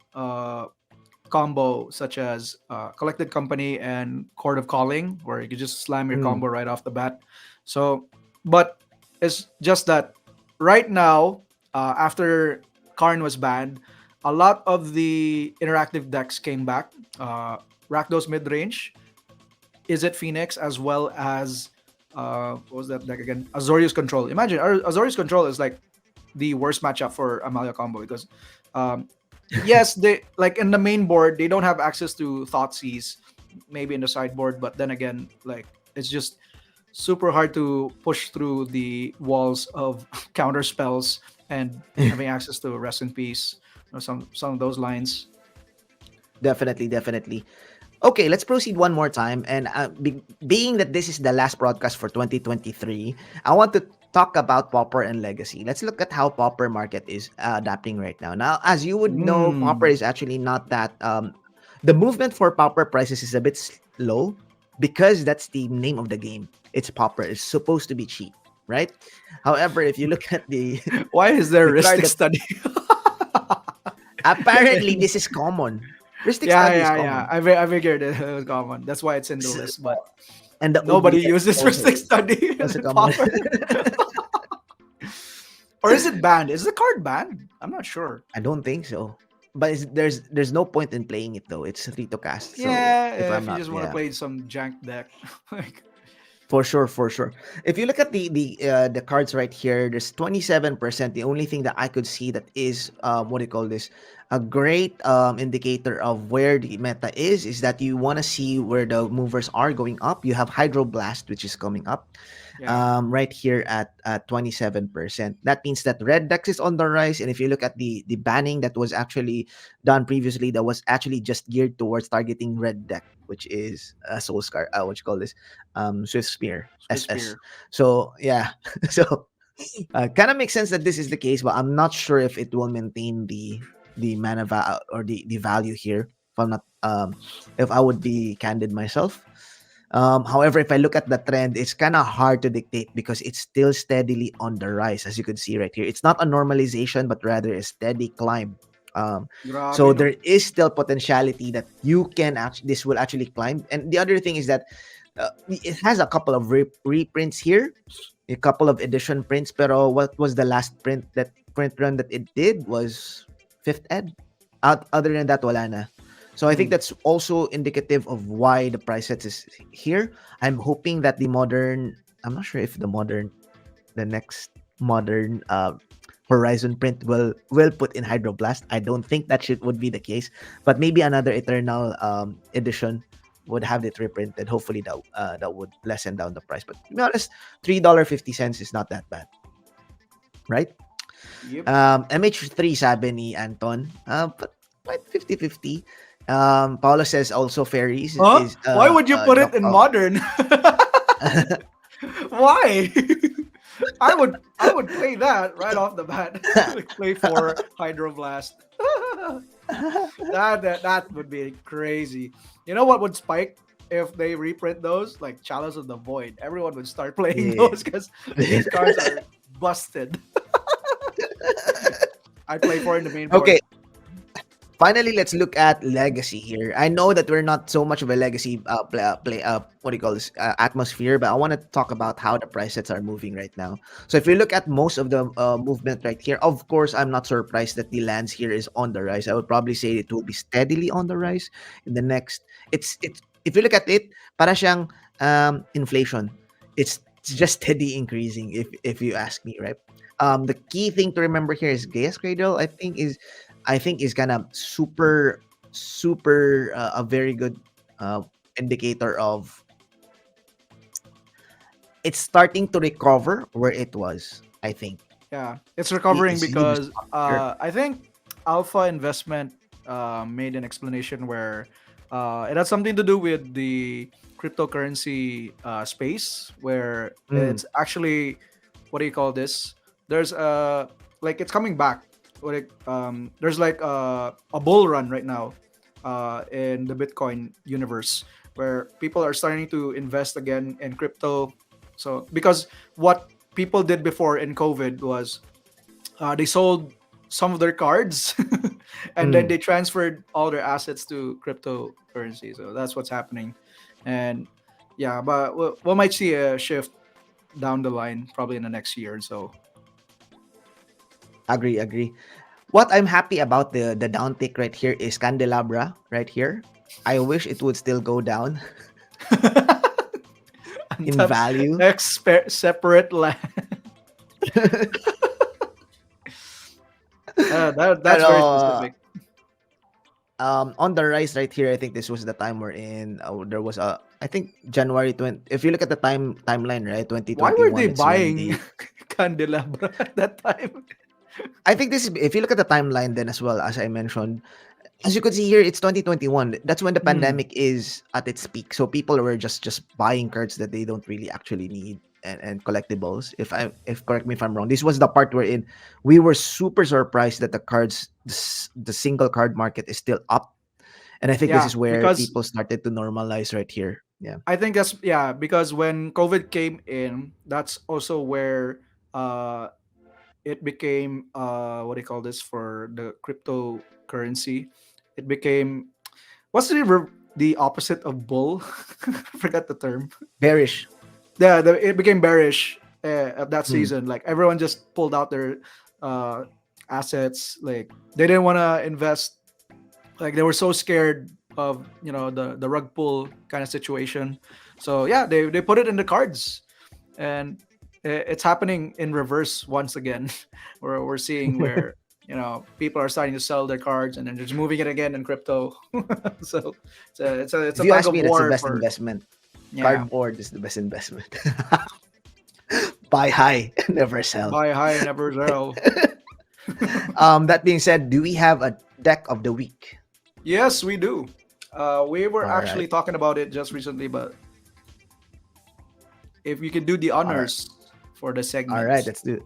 combo, such as Collected Company and Court of Calling, where you can just slam your Mm. combo right off the bat. So, but it's just that right now, after Karn was banned, a lot of the interactive decks came back. Rakdos mid range, Is it Phoenix, as well as what was that deck again? Azorius Control. Imagine Azorius Control is like the worst matchup for Amalia combo, because um, yes, they like in the main board they don't have access to Thoughtseize, maybe in the sideboard, but then again, like it's just super hard to push through the walls of counter spells and having access to rest in peace, some of those lines. Definitely, definitely. Okay, let's proceed one more time. And being that this is the last broadcast for 2023, I want to talk about Popper and Legacy. Let's look at how Popper market is adapting right now. Now, as you would know, Popper Mm. is actually not that. The movement for Popper prices is a bit slow because that's the name of the game. It's Popper. It's supposed to be cheap, right? However, if you look at the Why is there the card Ristic that study? apparently this is common. Ristic Yeah, study is yeah, yeah. common. I figured it was common. That's why it's in the S- list. But and the nobody oubliette uses Ristic study also in common. Popper. Or is it banned? Is the card banned? I'm not sure. I don't think so. But there's no point in playing it though. It's free to cast. So if Yeah, I'm if you not, just want to yeah, play some jank deck. Like, for sure, for sure. If you look at the cards right here, there's 27%. The only thing that I could see that is what do you call this? A great indicator of where the meta is that you want to see where the movers are going up. You have Hydroblast, which is coming up. yeah, Right here at 27%. That means that red decks is on the rise. And if you look at the banning that was actually done previously, that was actually just geared towards targeting red deck, which is Soul Scar, what you call this, Swift Spear Swiss SS. Spear. So yeah, so kind of makes sense that this is the case, but I'm not sure if it will maintain the or the value here. If I'm not if I would be candid myself. However, if I look at the trend, it's kind of hard to dictate because it's still steadily on the rise, as you can see right here. It's not a normalization, but rather a steady climb. Um, so Grabe, no? there is still potentiality that you can actually this will actually climb. And the other thing is that it has a couple of reprints here, a couple of edition prints. Pero what was the last print run that it did was fifth ed. Other than that, wala na. So I think Mm. that's also indicative of why the price set is here. I'm hoping that the modern, I'm not sure if the next modern Horizon print will put in Hydroblast. I don't think that should would be the case, but maybe another Eternal edition would have it reprinted. Hopefully that would lessen down the price. But to be honest, $3.50 is not that bad, right? Yep. MH3 sabi ni Anton. But quite 50-50. Paolo says also fairies Huh? is Why would you put it in modern? Why? I would play that right off the bat. Like, play for Hydroblast. That would be crazy. You know what would spike if they reprint those? Like Chalice of the Void. Everyone would start playing yeah. those because these cards are busted. I'd play for in the main Okay, board. finally, let's look at legacy here. I know that we're not so much of a legacy what do you call this atmosphere, but I want to talk about how the price sets are moving right now. So if you look at most of the movement right here, of course, I'm not surprised that the lands here is on the rise. I would probably say it will be steadily on the rise in the next. It's if you look at it, para siyang inflation. It's just steady increasing. If you ask me, right? The key thing to remember here is Gaia's Cradle. I think is kind of super a very good uh, indicator of it's starting to recover where it was. I think Yeah, it's recovering it's huge because stuff here. I think Alpha Investment made an explanation where it has something to do with the cryptocurrency space, where Mm, it's actually, what do you call this? There's like it's coming back. There's like a bull run right now in the Bitcoin universe where people are starting to invest again in crypto. So because what people did before in COVID was they sold some of their cards and then mm. they transferred all their assets to cryptocurrency. So that's what's happening. And yeah, but we might see a shift down the line, probably in the next year or so. Agree. What I'm happy about the downtick right here is Candelabra right here. I wish it would still go down in Untap value. next separate land. That's very Pero specific. on the rise right here, I think this was the time wherein there was a I think January 20. If you look at the timeline, right, Why were 2021, they it's when buying the candelabra at that time? I think this is if you look at the timeline then as well as I mentioned, as you could see here, it's 2021. That's when the Hmm. pandemic is at its peak. So people were just buying cards that they don't really actually need and collectibles. If correct me if I'm wrong, this was the part wherein we were super surprised that the single card market is still up. And I think this Yeah, is where because people started to normalize right here. Yeah. I think that's yeah because when COVID came in, that's also where uh it became what do you call this for the cryptocurrency? It became what's the opposite of bull? I forgot the term. Bearish. Yeah, it became bearish at that Hmm. season. Like everyone just pulled out their uh, assets. Like they didn't want to invest. Like they were so scared of the rug pull kind of situation. So yeah, they put it in the cards, and it's happening in reverse once again. Where we're seeing where people are starting to sell their cards and then just moving it again in crypto. So it's If a you tug ask of me, that's the war best for investment. yeah. Cardboard is the best investment. Buy high, never sell. Buy high, never sell. That being said, do we have a deck of the week? Yes, we do. We were All right. actually talking about it just recently, but if you could do the All right. honors for the All right. segments. Let's do it.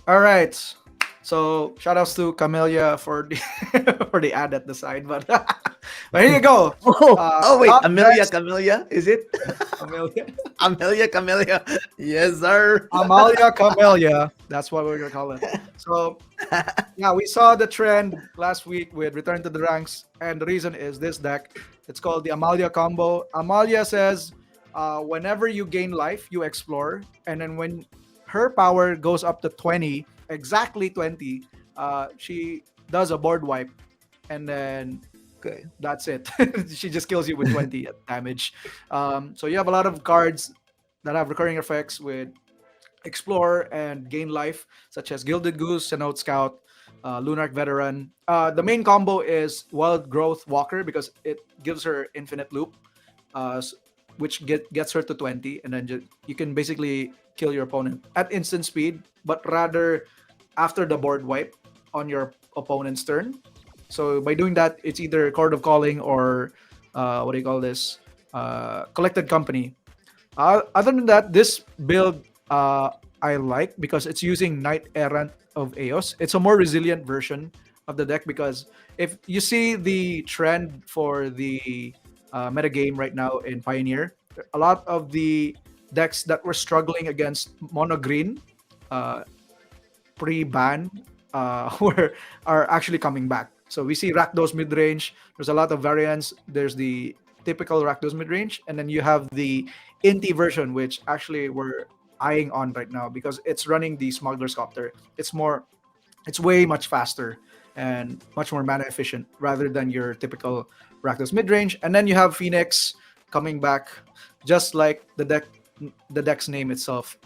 All right. So shout outs to Camellia for the for the ad at the side, but but here you go. Oh wait, Top Amelia decks, Camellia, is it? Camellia, Amelia Camellia. Yes, sir. Amalia Camellia. That's what we're gonna call it. So yeah, we saw the trend last week with Return to the Ranks, and the reason is this deck. It's called the Amalia combo. Amalia says, whenever you gain life, you explore, and then when her power goes up to 20, exactly 20, she does a board wipe, and then Okay. that's it. She just kills you with 20 damage. So you have a lot of cards that have recurring effects with explore and gain life, such as Gilded Goose, Sanout Scout, Lunarch Veteran. The main combo is Wild Growth Walker because it gives her infinite loop, uh, s- which gets her to 20, and then you can basically kill your opponent at instant speed, but rather after the board wipe on your opponent's turn. So by doing that, it's either Chord of Calling or what do you call this? Collected Company. Other than that, this build I like because it's using Knight Errant of Eos. It's a more resilient version of the deck because if you see the trend for the meta game right now in Pioneer, a lot of the decks that were struggling against mono green uh, pre-ban were are actually coming back. So we see Rakdos mid-range. There's a lot of variants. There's the typical Rakdos mid-range, and then you have the Inti version, which actually we're eyeing on right now because it's running the Smuggler's Copter. It's way much faster and much more mana efficient rather than your typical Rakdos mid-range. And then you have Phoenix coming back, just like the deck's name itself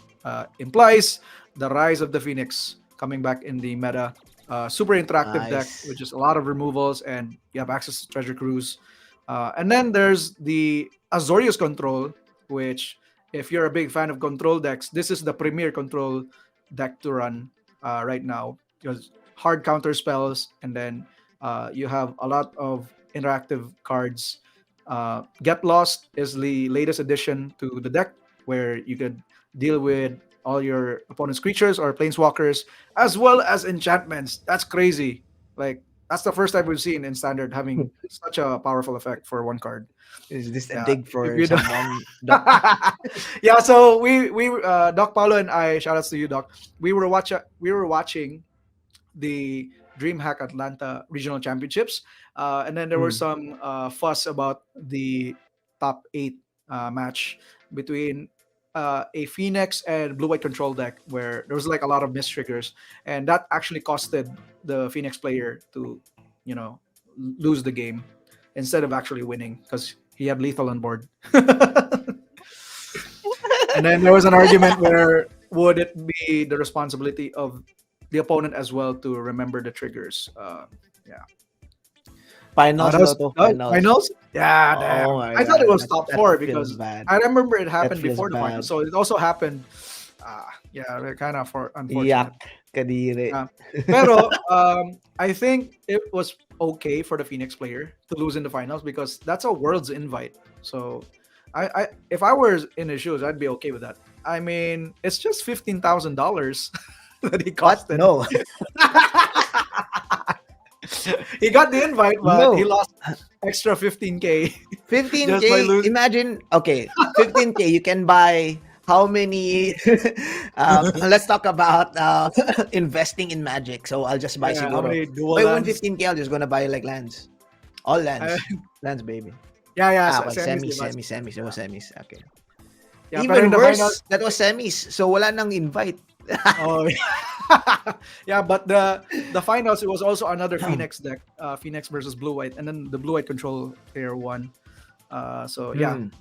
implies, the rise of the Phoenix coming back in the meta. Super interactive deck with Nice. just a lot of removals, and you have access to treasure cruise. And then there's the Azorius control, which if you're a big fan of control decks, this is the premier control deck to run right now because hard counter spells, and then you have a lot of interactive cards. Get Lost is the latest addition to the deck, where you could deal with all your opponent's creatures or planeswalkers, as well as enchantments. That's crazy. Like that's the first time we've seen in standard having such a powerful effect for one card. Is this a Yeah, dig if for you don't. someone, Doc? Yeah, so we Doc Paulo and I, shout outs to you, Doc. We were watching the DreamHack Atlanta Regional Championships, and then there was Mm. some fuss about the top eight match between a Phoenix and Blue White Control deck, where there was like a lot of miss triggers, and that actually costed the Phoenix player to, you know, lose the game instead of actually winning because he had lethal on board. And then there was an argument where would it be the responsibility of the opponent as well to remember the triggers? Yeah. Finals That daw was, to, that was finals. finals. Yeah, Oh damn. my I thought it god, was that top that four feels because bad. I remember it That happened feels before the finals, bad. so it also happened. Yeah, kind of for Yak, unfortunate. kadiri. Yeah. Pero I think it was okay for the Phoenix player to lose in the finals because that's a world's invite. So, I if I were in his shoes, I'd be okay with that. I mean, it's just $15,000 that he What? costed. No. He got the invite, but he No. lost extra 15K just by 15K. losing. Imagine, okay, 15K, you can buy how many? Let's talk about investing in Magic. So I'll just buy Yeah, how siguro. many If dual I win lands? 15K, I'll just gonna buy like lands. All Uh, lands. Lands, baby. yeah, yeah, Ah, okay, semis, semis, diba? semis, semis. It was Yeah, semis. Okay. yeah, pero in Even the finals, worse, that was semis. So wala nang invite. oh, yeah, but the finals it was also another Phoenix deck, Phoenix versus Blue White, and then the Blue White control player won. So yeah, Hmm.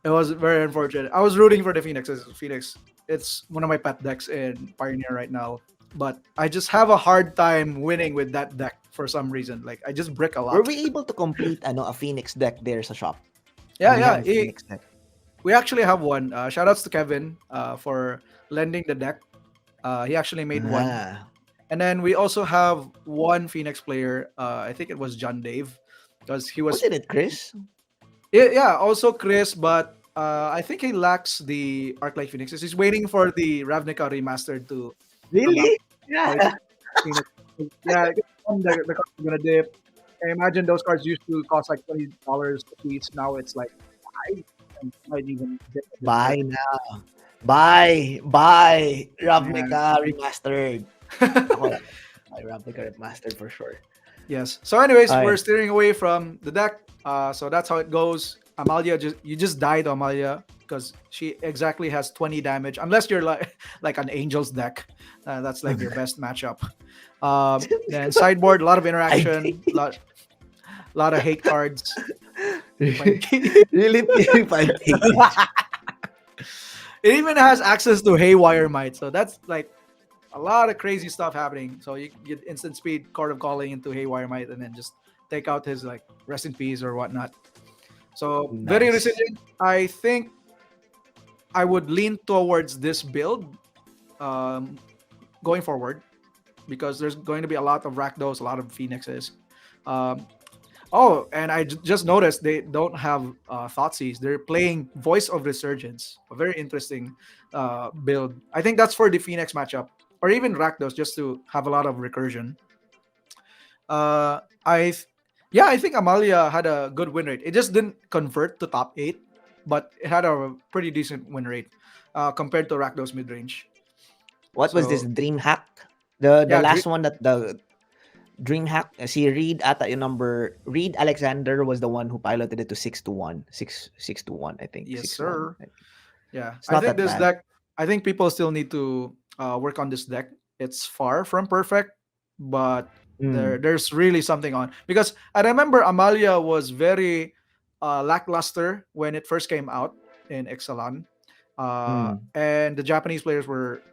it was very unfortunate. I was rooting for the Phoenixes. Phoenix, it's one of my pet decks in Pioneer right now, but I just have a hard time winning with that deck for some reason. Like I just brick a Were lot. we able to complete a Phoenix deck there sa shop? Do Yeah, we have yeah. a Phoenix deck? We actually have one. Shout outs to Kevin for lending the deck. He actually made one. Ah. And then we also have one Phoenix player. I think it was John Dave, because he was. Wasn't it Chris? Yeah, yeah, also Chris, but I think he lacks the Arclight Phoenixes. He's waiting for the Ravnica remastered to come out. Really? So it's Yeah. Phoenix. Yeah, the cards are gonna dip. I imagine those cards used to cost like $20 a piece. Now it's like five, and might even dip a bit more. Buy now. Buy. Yeah. Ravnica Remastered. Ako, buy Ravnica Remastered for sure. Yes. So, anyways, we're Ay. steering away from the deck. So that's how it goes. Amalia, you just died, Amalia, because she exactly has 20 damage. Unless you're like like an Angels deck, that's like your best matchup. Then sideboard, a lot of I interaction, think lot of hate cards. really, Like, really purified take. it even has access to Haywire Might. So that's like a lot of crazy stuff happening. So you get instant speed, Court of Calling into Haywire Might, and then just take out his like Rest in Peace or whatnot. So very Nice. resilient. I think I would lean towards this build um, going forward because there's going to be a lot of Rakdos, a lot of Phoenixes. Um, oh, and I just noticed they don't have Thoughtseize. They're playing Voice of Resurgence, a very interesting build. I think that's for the Phoenix matchup, or even Rakdos, just to have a lot of recursion. I yeah, I think Amalia had a good win rate. It just didn't convert to top eight, but it had a pretty decent win rate compared to Rakdos mid range. What was this So dream hack? The yeah, last one that the dream hack si Reed ata yung number Reed Alexander was the one who piloted it to 6-1. 6-1, I think. yes, 6-1. sir. Yeah, It's I not think that this bad. deck. I think people still need to work on this deck. It's far from perfect, but Mm. there's really something on because I remember Amalia was very lackluster when it first came out in Exelon, Mm. and the Japanese players were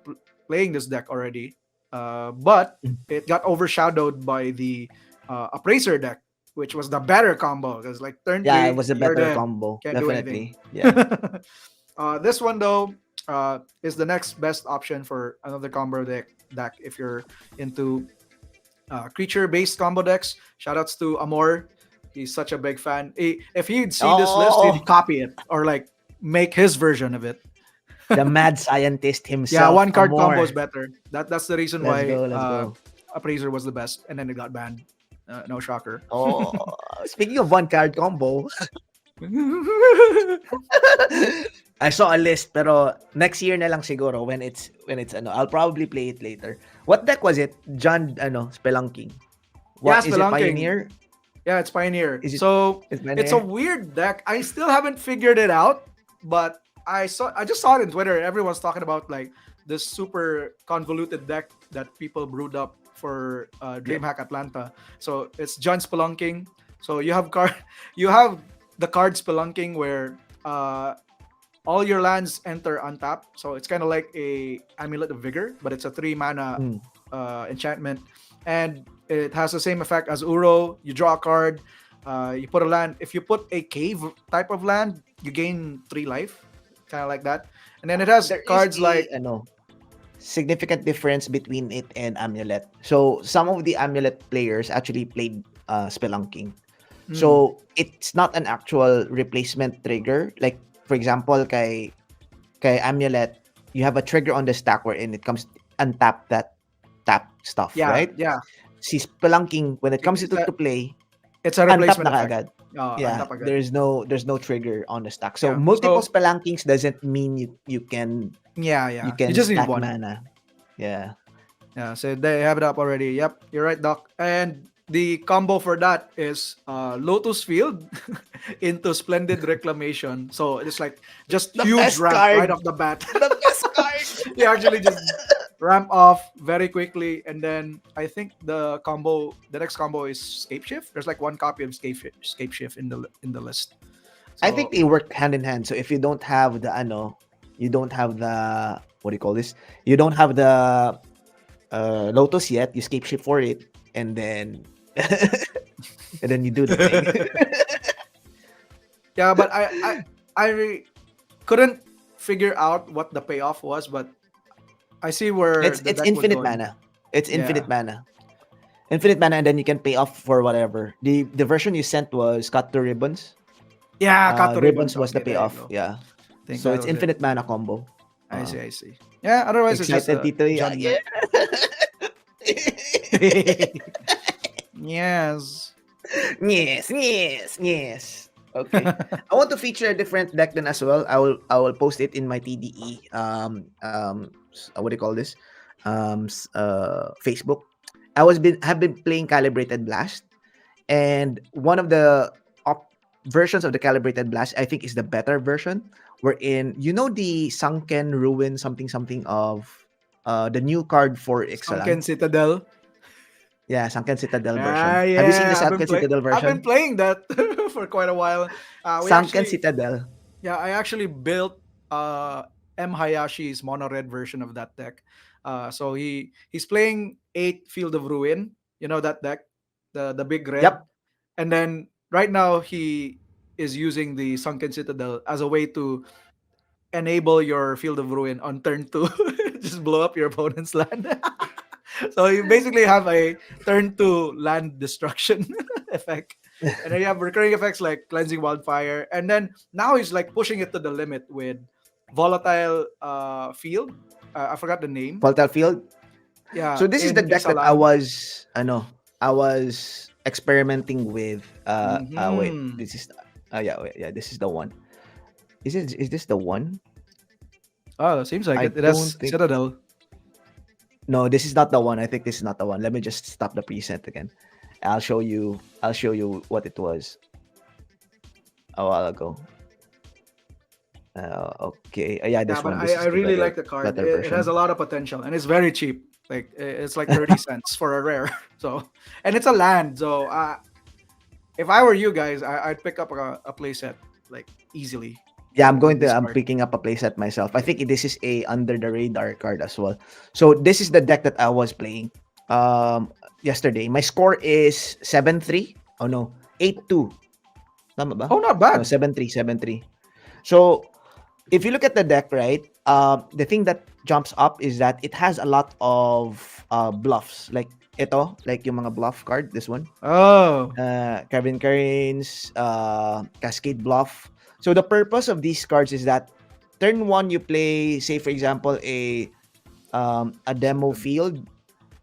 playing this deck already, but it got overshadowed by the Appraiser deck, which was the better combo because like turn Yeah, it three, was a you're better dead, combo. can't do anything. Definitely. Yeah. This one though is the next best option for another combo deck if you're into creature-based combo decks. Shoutouts to Amor. He's such a big fan. If he'd see this list, he'd Oh, copy it or like make his version of it. the mad scientist Yeah, himself, one card combo Amor. is better. That's the reason Let's why go, let's go. Appraiser was the best, and then it got banned. No shocker. Oh, speaking of one card combo, I saw a list pero next year na lang siguro when it's I'll probably play it later. What deck was it? John Spelunking. Yeah, What is it, Spelunking. Pioneer? Yeah, it's Pioneer. Is it So is it's a Pioneer? weird deck. I still haven't figured it out, but I just saw it in Twitter. Everyone's talking about like this super convoluted deck that people brewed up for Yeah. DreamHack Atlanta. So it's John Spelunking. So you have you have the card spelunking where all your lands enter untapped. So it's kind of like a Amulet of Vigor, but it's a 3 mana Mm. enchantment, and it has the same effect as Uro. You draw a card, you put a land. If you put a cave type of land, you gain 3 life, kind of like that. And then it has There is cards a like significant difference between it and Amulet. So some of the Amulet players actually played Spelunking. mm, So it's not an actual replacement trigger. Like for example, kay Amulet, you have a trigger on the stack wherein it comes untap that tap stuff, yeah, right? yeah. Si Spelunking, when it comes It's to play, a untap replacement na effect. kaagad. Yeah, Untap agad. there's no trigger on the stack. So Yeah. multiple So spelunkings doesn't mean you yeah. You can just need stack one. mana. Yeah. Yeah, so they have it up already. Yep, you're right, Doc. And the combo for that is Lotus Field into Splendid Reclamation. So it's like just The huge best ramp right card. off the bat. The best card. You actually just ramp off very quickly, and then I think the next combo is Scape Shift. There's like one copy of Scape Shift in the list. I think So they work hand in hand. So if you don't have you don't have the what do you call this? You don't have the Lotus yet. You escape ship for it, and then and then you do the thing. yeah, but I couldn't figure out what the payoff was, but I see where the It's deck was infinite going. mana. It's Yeah. infinite mana. Infinite mana, and then you can pay off for whatever. The version you sent was cut to ribbons. Yeah, Kato Ribbons. Ribbons was the Okay, there you payoff. go. Yeah. I think So that it's was it. infinite mana combo. I Uh, see, I see. Yeah, otherwise it's just excited, a Tito. Yeah. Jund Yeah. deck. Yes. Yes. Okay. I want to feature a different deck then as well. I will post it in my TDE what do you call this? Facebook. Have been playing Calibrated Blast, and one of the versions of the Calibrated Blast I think is the better version, wherein the Sunken Ruin something something of the new card for Ixalan. Sunken Citadel. Yeah, Sunken Citadel version. Ah, Have you seen the yeah. Sunken Citadel I've been version? playing that for quite a while. We Sunken actually Citadel. Yeah, I actually built M Hayashi's mono red version of that deck. So he's playing 8 Field of Ruin. You know that deck, the big red, Yep. and then right now he is using the Sunken Citadel as a way to enable your Field of Ruin on turn 2. Just blow up your opponent's land. So you basically have a turn 2 land destruction effect. And then you have recurring effects like Cleansing Wildfire. And then now he's like pushing it to the limit with Volatile Field. I forgot the name. Volatile Field. Yeah, So this is the in deck that Ixalan. I was experimenting with. Wait, Mm-hmm. this is yeah, this is the one. Is this the one? Oh, seems like I it. It don't has think. Citadel. No, this is not the one. I think this is not the one. Let me just stop the preset again. I'll show you what it was a while ago. Okay. Yeah, Yeah, this but one. This I is the really like the card. better It has a version. lot of potential and it's very cheap. Like it's like 30 cents for a rare. So, and it's a land. So, if I were you guys, I'd pick up a playset like easily Yeah, with this I'm card. picking up a playset myself. I think this is a under the radar card as well. So this is the deck that I was playing yesterday. My score is 7-3. Oh no, 8-2. Tama ba? Oh, not No, bad. 7-3, 7-3. So if you look at the deck, right, the thing that jumps up is that it has a lot of bluffs. Like ito, like yung mga bluff card, this one. Oh, Kevin Karins, Cascade Bluff. So the purpose of these cards is that turn one you play, say for example, a demo field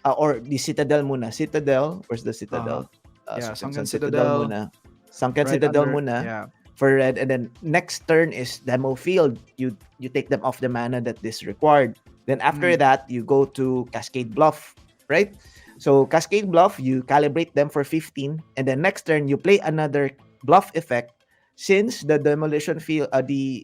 or the Citadel muna. Citadel, where's the uh-huh. Citadel? Yeah, Sunken Citadel Citadel muna. Sunken right Citadel under. muna Yeah. for red, and then next turn is demo field. You take them off the mana that is required. Then after Mm. that, you go to Cascade Bluff, right? So Cascade Bluff, you calibrate them for 15, and then next turn you play another bluff effect. Since the demolition field, the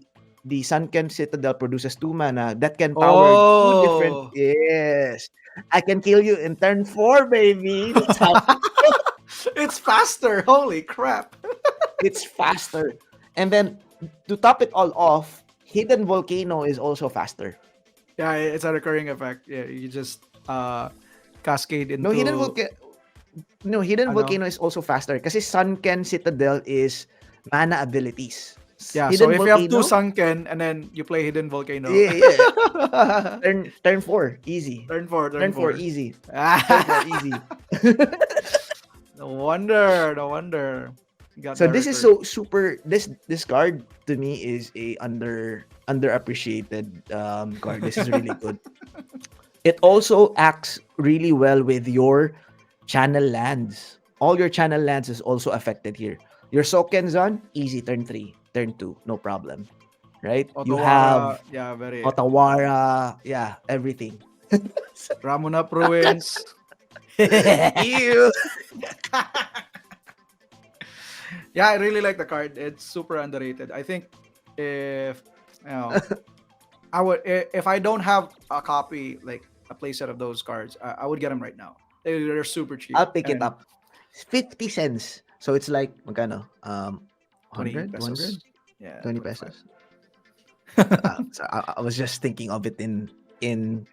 Sunken Citadel produces 2 mana that can power two different. Oh. Yes, I can kill you in turn 4, baby. That's how. It's faster. Holy crap. It's faster. And then to top it all off, Hidden Volcano is also faster. Yeah, it's a recurring effect. Yeah, you just cascade No, Hidden into Volcano. No, Hidden ano. Volcano is also faster kasi Sunken Citadel is mana abilities. Yeah, so Hidden if you have two Volcano, sunken and then you play hidden volcano. yeah, yeah. Turn 4, easy. Turn four, turn Turn 4, four. easy. Turn 4, easy. No wonder, no wonder. You got So that this is record. so super. This card to me is a underappreciated card. This is really good. It also acts really well with your channel lands. All your channel lands is also affected here. Your Sokenzon, easy turn 3, turn 2, no problem. Right? You Otawara, have yeah, very Otawara, yeah, everything. Ramuna Ruins. Ew. Yeah, I really like the card. It's super underrated. I think if you know, if I don't have a copy, like a playset of those cards, I would get them right now. They're super cheap I'll pick it and up. 50 cents. So it's like magkano? 20 100, pesos. 200, Yeah, 20 25. pesos. So I was just thinking of it in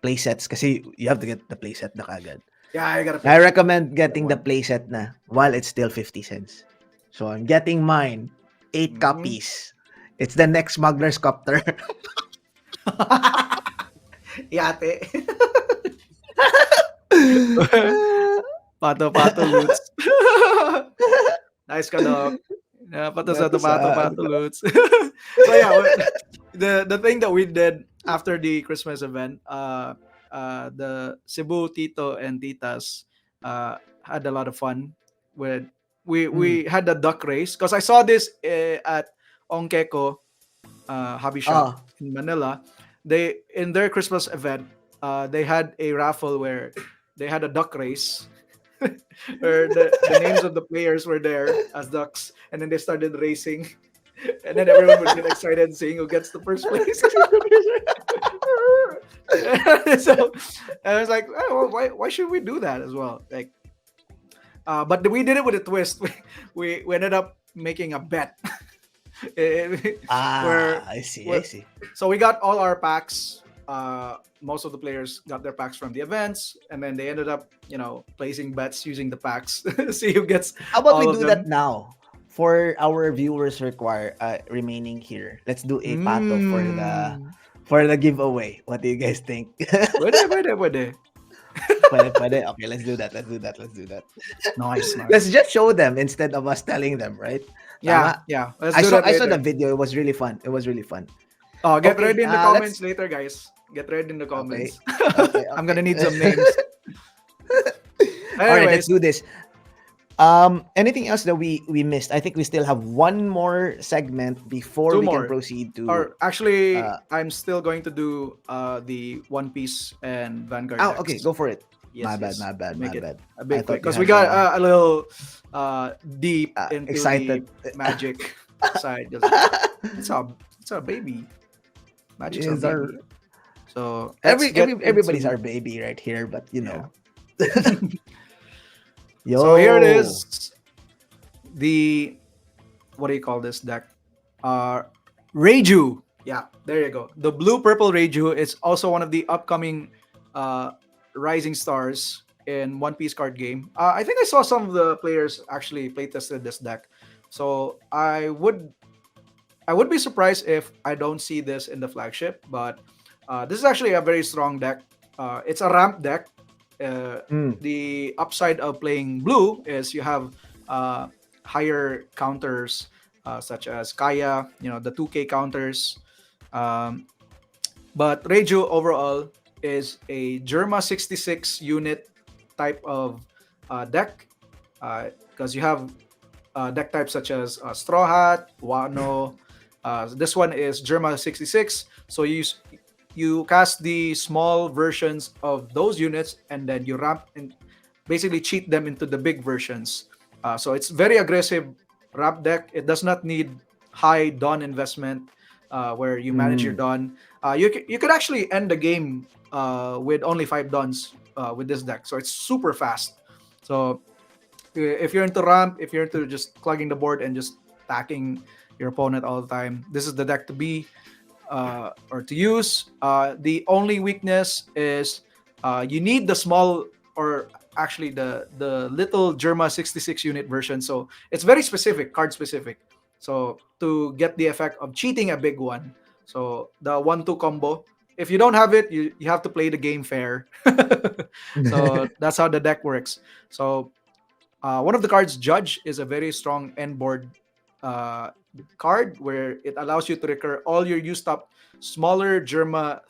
playsets kasi you have to get the playset na kagad. Yeah, I gotta I finish it. recommend That getting the one. playset na while it's still 50 cents. So I'm getting mine. 8 Mhm. copies. It's the next Smuggler's Copter. Yate. Pato Pato Loots. Nice ka, Doc. Pato sa Gato Pato sa Pato Loots. So yeah, the thing that we did after the Christmas event, the Cebu Tito and Titas had a lot of fun with we had the duck race because I saw this at Ongkeko hobby shop Ah, in Manila. They in their Christmas event, they had a raffle where they had a duck race where the names of the players were there as ducks, and then they started racing, and then everyone would get excited seeing who gets the first place. So I was like, oh, well, why should we do that as well? Like, but we did it with a twist. We ended up making a bet where I see, I where see. so we got all our packs. Most of the players got their packs from the events, and then they ended up, placing bets using the packs. See who gets How about we all of do that them. now? For our viewers remaining here. Let's do a pato Mm. for the giveaway. What do you guys think? Pwede, pwede, pwede. Pwede, pwede. Okay, let's do that. Let's do that. Let's do that. Nice, Let's nice. just show them instead of us telling them, right? Yeah, Tama. yeah. Let's do that I saw the later. video. It was really fun. It was really fun. Oh, get Okay, ready in the let's comments later, guys. Get ready in the okay. comments. Okay, I'm okay. gonna need some names. All right, let's Anyways, do this. Anything else that we missed? I think we still have one more segment before two we can more. proceed to Or actually, uh I'm still going to do the One Piece and Vanguard oh, okay, decks. go for it. My Yes, bad, yes. my To bad, make my it bad. a I bit quick, thought you because we had got a little deep into the excited. magic side. It's a it's a baby. Magic's our Is our baby. So let's get everybody's into our baby right here, but you yeah. know. So here it Yo. is. The what do you call this deck? Uh, Reiju. Yeah, there you go. The blue purple Reiju is also one of the upcoming uh, rising stars in One Piece card game. I think I saw some of the players actually playtested this deck, so I would be surprised if I don't see this in the flagship. But this is actually a very strong deck. It's a ramp deck. Uh, Mm. the upside of playing blue is you have uh, higher counters such as Kaya, the 2K counters. Um, but Reiju overall is a Germa 66 unit type of deck because you have deck types such as Straw Hat, Wano. This one is Germa 66. So you cast the small versions of those units and then you ramp and basically cheat them into the big versions. So it's very aggressive ramp deck. It does not need high Dawn investment where you manage your Mm. Dawn. You could actually end the game with only 5 Dawns with this deck. So it's super fast. So if you're into ramp, if you're into just clogging the board and just attacking your opponent all the time. This is the deck to be or to use. The only weakness is you need the small, or actually the little Germa 66 unit version. So it's very specific, card specific. So to get the effect of cheating a big one. So the 1-2 combo. If you don't have it, you have to play the game fair. So that's how the deck works. So one of the cards, Judge, is a very strong end board uh, card where it allows you to recur all your used up smaller Germa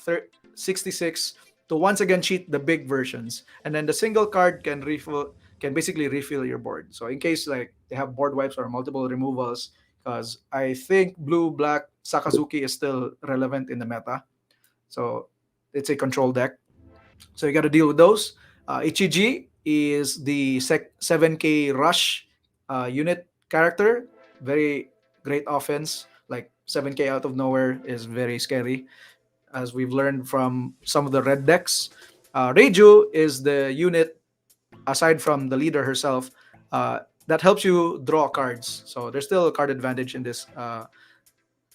66 to once again cheat the big versions. And then the single card can basically refill your board. So in case like they have board wipes or multiple removals, because I think blue black Sakazuki is still relevant in the meta. So it's a control deck. So you got to deal with those. Ichiji is the 7K rush unit character. Very great offense. Like 7K out of nowhere is very scary, as we've learned from some of the red decks. Reiju is the unit, aside from the leader herself, that helps you draw cards. So there's still a card advantage in this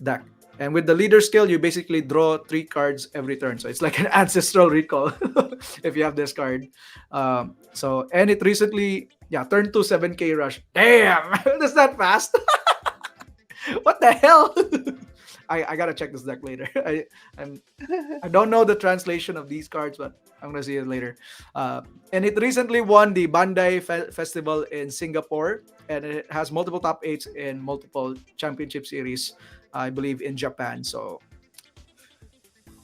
deck. And with the leader skill, you basically draw 3 cards every turn. So it's like an ancestral recall if you have this card. And it recently, yeah, turned to 7K rush. Damn, that's that fast. What the hell? I gotta check this deck later. I'm, I don't know the translation of these cards, but I'm gonna see it later. And it recently won the Bandai Festival in Singapore, and it has multiple top eights in multiple championship series, I believe, in Japan. So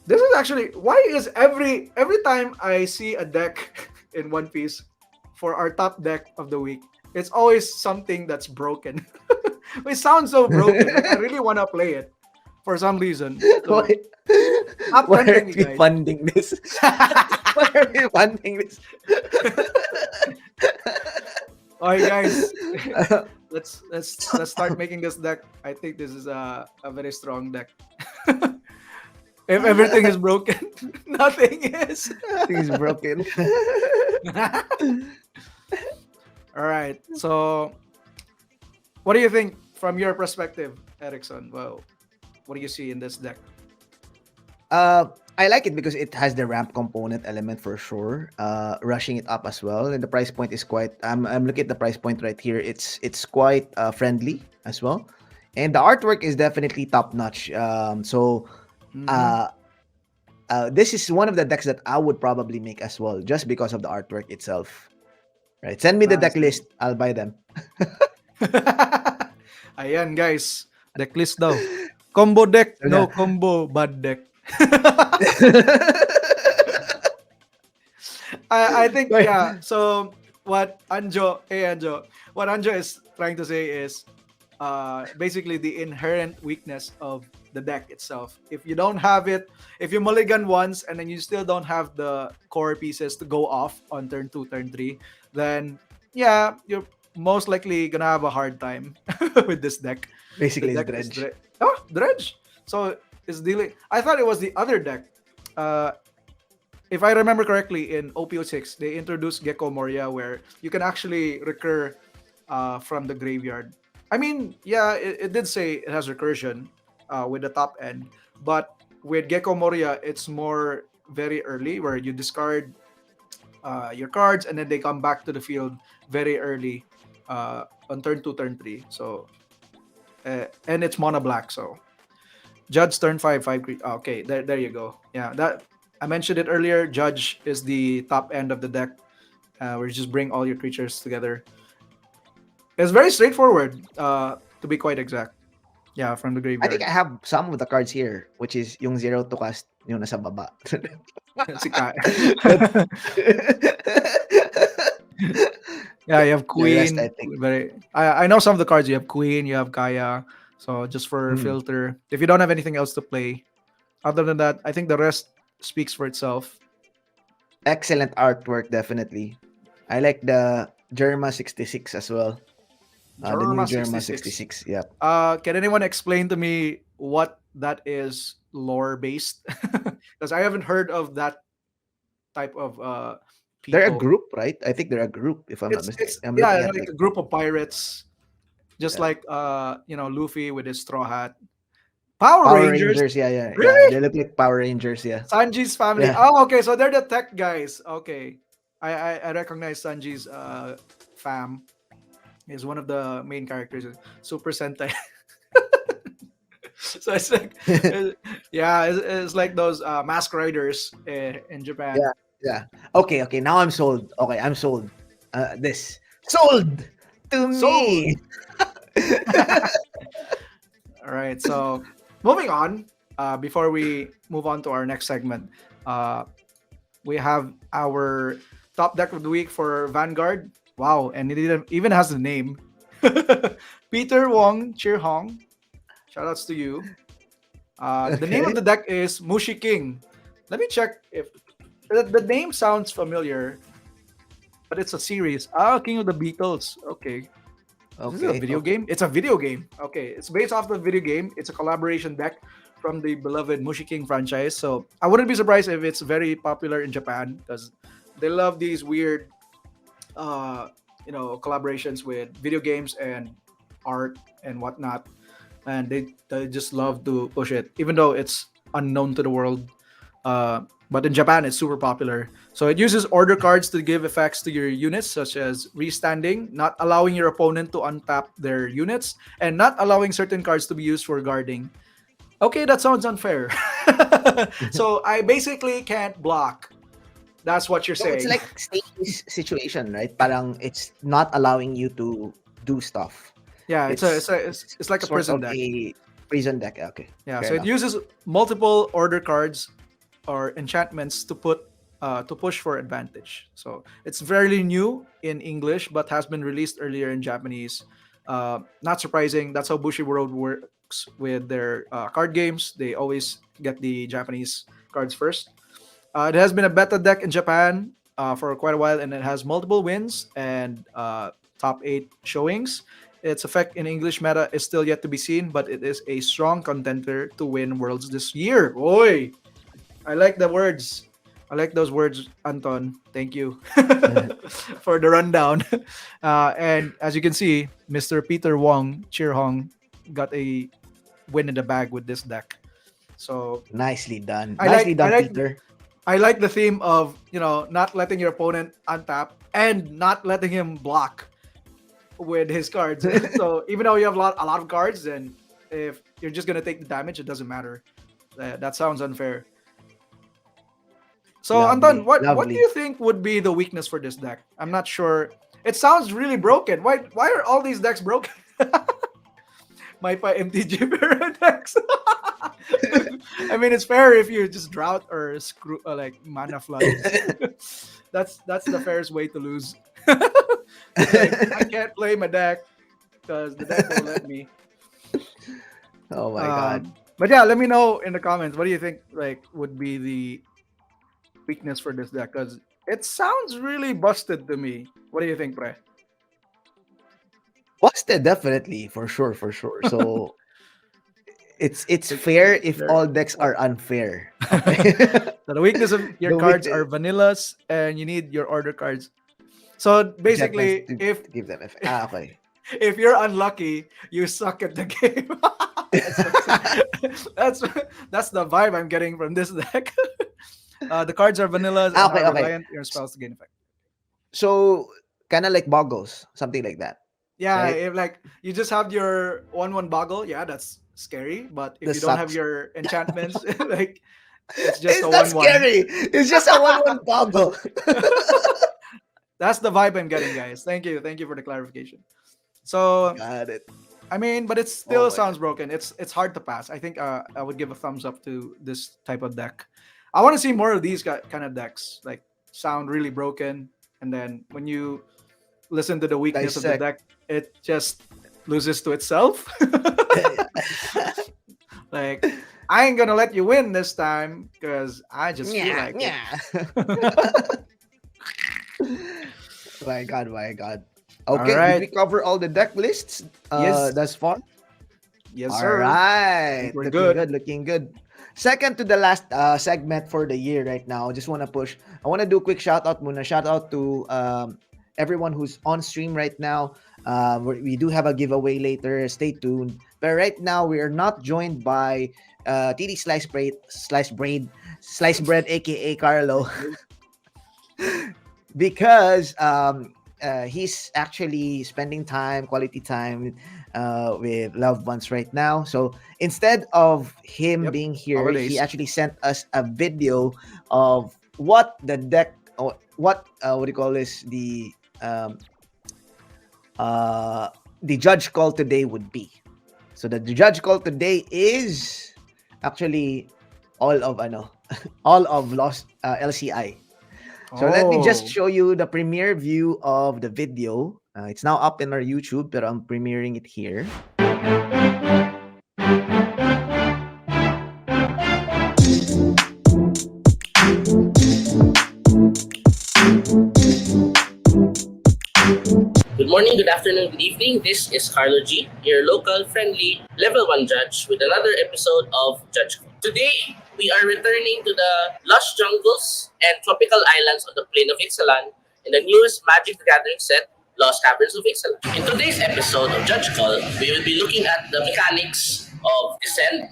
this is actually why is every time I see a deck in One Piece for our top deck of the week, it's always something that's broken. It sounds so broken. Like I really want to play it for some reason. So why, stop why are tempting me, we guys. funding this? Why are we funding this? All right, guys. Let's start making this deck. I think this is a very strong deck. If everything is broken, nothing is. Things broken. All right. So, what do you think from your perspective, Erickson? Well, what do you see in this deck? I like it because it has the ramp component element for sure. Rushing it up as well, and the price point is quite. I'm looking at the price point right here. It's quite friendly as well, and the artwork is definitely top notch. Mm-hmm. Uh, this is one of the decks that I would probably make as well, just because of the artwork itself. Right? Send me the deck Nice. list. I'll buy them. Ayan, guys. Deck list daw. Combo deck, So, no yeah. combo, bad deck. I think, Wait. yeah. So what Anjo is trying to say is basically the inherent weakness of the deck itself. If you don't have it, if you mulligan once and then you still don't have the core pieces to go off on turn 2, turn 3, then yeah, you're most likely gonna have a hard time with this deck. The Basically, it's deck is dredge. Dredge. So it's dealing. I thought it was the other deck. Uh, if I remember correctly, in OPO6, they introduced Gecko Moria where you can actually recur from the graveyard. I mean, yeah, it did say it has recursion with the top end, but with Gecko Moria, it's more very early where you discard your cards and then they come back to the field very early on turn 2, turn 3. So, and it's mono black. So, Judge turn 5, 5 okay, there you go. Yeah, that I mentioned it earlier. Judge is the top end of the deck, where you just bring all your creatures together. It's very straightforward, to be quite exact. Yeah, from the I think graveyard. I have some of the cards here, which is yung zero to cast yung nasa baba. Si Ka- But yeah, you have the rest, Queen. I think. I know some of the cards. You have Queen, you have Kaya. So just for Mm. filter, if you don't have anything else to play, other than that, I think the rest speaks for itself. Excellent artwork, definitely. I like the Germa 66 as well. The new Jorma Germa 66. 66. Yeah. Can anyone explain to me what that is lore based? Because I haven't heard of that type of They're a people. group, right? I think they're a group, if I'm not It's mistaken. I'm yeah, looking at like like a group of pirates. just Yeah. like Luffy with his straw hat. Power Power Rangers, Rangers, yeah, yeah, yeah. really? They look like Power Rangers, yeah. Sanji's family. Yeah. Oh, okay, so they're the tech guys. Okay, I recognize Sanji's fam is one of the main characters in Super Sentai. So it's like, uh, yeah, it's like those mask riders in Japan. Yeah, yeah. Okay, okay. Now I'm sold. Okay, I'm sold. This sold to Sold. me. All right. So moving on, before we move on to our next segment, uh, we have our top deck of the week for Vanguard. Wow, and it even has the name. Peter Wong Cheer Hong. Shoutouts to you. The name of Okay. the deck is Mushi King. Let me check if the name sounds familiar, but it's a series. Ah, King of the Beatles. Okay. Is this a Okay. video Okay. game? It's a video game. Okay, it's based off the video game. It's a collaboration deck from the beloved Mushi King franchise. So I wouldn't be surprised if it's very popular in Japan because they love these weird, uh, collaborations with video games and art and whatnot. And they just love to push it, even though it's unknown to the world. But in Japan, it's super popular. So it uses order cards to give effects to your units, such as restanding, not allowing your opponent to untap their units, and not allowing certain cards to be used for guarding. Okay, that sounds unfair. So I basically can't block. That's what you're So it's saying. like stasis situation, right? Parang it's not allowing you to do stuff. Yeah, It's it's like a sort prison of deck. a prison deck. Okay, Yeah, fair so it enough. uses multiple order cards or enchantments to push for advantage. So it's fairly new in English, but has been released earlier in Japanese. Not surprising. That's how Bushi World works with their card games. They always get the Japanese cards first. It has been a beta deck in Japan for quite a while, and it has multiple wins and top 8 showings. Its effect in English meta is still yet to be seen, but it is a strong contender to win Worlds this year. Oi! I like the words. I like those words, Anton. Thank you for the rundown. And as you can see, Mr. Peter Wong, Cheer Hong, got a win in the bag with this deck. So Nicely done. I Nicely like I done, like Peter. I like the theme of not letting your opponent untap and not letting him block with his cards. So even though you have a lot of cards, then if you're just gonna take the damage, it doesn't matter. That sounds unfair. So Anton, Lovely, what do lovely. you think would be the weakness for this deck? I'm not sure. It sounds really broken. Why are all these decks broken? My pa MTG Pero decks. I mean, it's fair if you just drought or screw like mana floods. That's the fairest way to lose. It's like I can't play my deck because the deck won't let me. Oh my god. But yeah, let me know in the comments what do you think like would be the weakness for this deck because it sounds really busted to me. What do you think, Pre? Busted, definitely, for sure, for sure. So it's Like, fair if there. all decks are unfair. Okay. So the weakness of your The weak cards are vanillas, and you need your order cards. So enchantments basically, if to give them effect. Okay. if you're unlucky, you suck at the game. that's, that's that's the vibe I'm getting from this deck. The cards are vanillas and Okay, are okay. reliant on your spells to gain effect. So kind of like boggles, something like that, Yeah, right? if like you just have your 1/1 boggle, yeah, that's scary. But if you This don't have sucks. your enchantments, like it's just a It's not 1/1. scary. It's just a one boggle. That's the vibe I'm getting, guys. Thank you for the clarification. So Got it. I mean, but it Oh still my sounds god. broken. It's hard to pass. I think I would give a thumbs up to this type of deck. I want to see more of these kind of decks. Like sound really broken, and then when you listen to the weakness of the Dissect. deck, it just loses to itself. Like I ain't gonna let you win this time because I just feel Yeah, like it. yeah. My god, my god. All Okay, did we right. cover all the deck lists Yes. thus far? Yes, All sir. I right. think we're Looking good. good, looking good. Second to the last segment for the year right now. Just want to push. I want to do a quick shout out muna. Shout out to everyone who's on stream right now. We do have a giveaway later. Stay tuned. But right now, we are not joined by TD Slice Bread, aka Carlo, Thank you. because he's actually spending time, quality time with loved ones right now. So instead of him Yep. being here, he Holidays. actually sent us a video of what the deck, or what do you call this, um, uh, the judge call today would be. So the judge call today is actually all of ano, all of lost LCI. So let me just Oh. show you the premiere view of the video. It's now up in our YouTube, but I'm premiering it here. Good morning, good afternoon, good evening. This is Carlo G, your local friendly level 1 judge with another episode of Judge Call. Today, we are returning to the lush jungles and tropical islands on the plain of Ixalan in the newest Magic the Gathering set, Lost Caverns of Ixalan. In today's episode of Judge Call, we will be looking at the mechanics of Descent,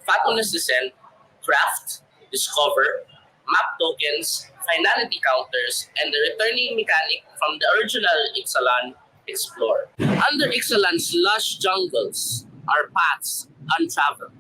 Fathomless Descent, Craft, Discover, Map tokens, finality counters, and the returning mechanic from the original Ixalan, Explore. Under Ixalan's lush jungles are paths untraveled,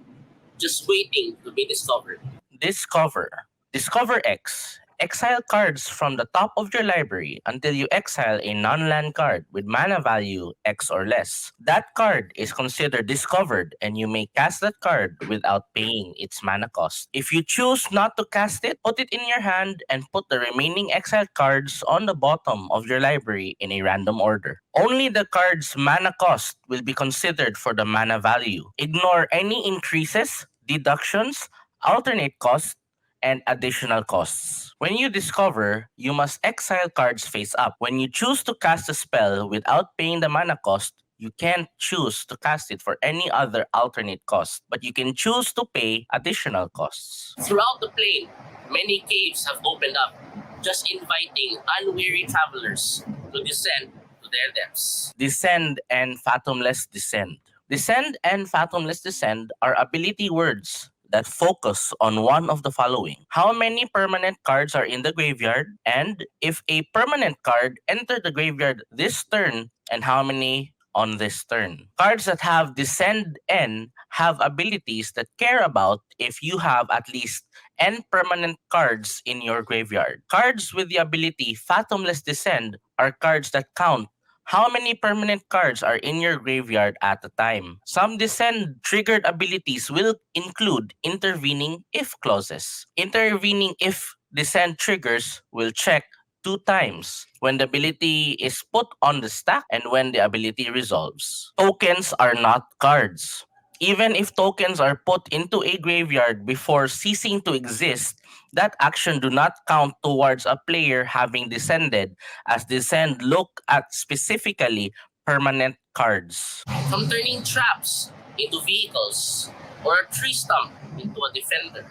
just waiting to be discovered. Discover. Discover X. Exile cards from the top of your library until you exile a non-land card with mana value X or less. That card is considered discovered and you may cast that card without paying its mana cost. If you choose not to cast it, put it in your hand and put the remaining exiled cards on the bottom of your library in a random order. Only the card's mana cost will be considered for the mana value. Ignore any increases, deductions, alternate costs, and additional costs. When you discover, you must exile cards face up. When you choose to cast a spell without paying the mana cost, you can't choose to cast it for any other alternate cost, but you can choose to pay additional costs. Throughout the plane, many caves have opened up, just inviting unweary travelers to descend to their depths. Descend and Fathomless Descend. Descend and Fathomless Descend are ability words that focus on one of the following: how many permanent cards are in the graveyard, and if a permanent card entered the graveyard this turn, and how many on this turn. Cards that have Descend N have abilities that care about if you have at least N permanent cards in your graveyard. Cards with the ability Fathomless Descend are cards that count how many permanent cards are in your graveyard at a time. Some Descend triggered abilities will include intervening if clauses. Intervening if Descend triggers will check two times when the ability is put on the stack and when the ability resolves. Tokens are not cards. Even if tokens are put into a graveyard before ceasing to exist, that action do not count towards a player having descended, as descend look at specifically permanent cards. From turning traps into vehicles or a tree stump into a defender,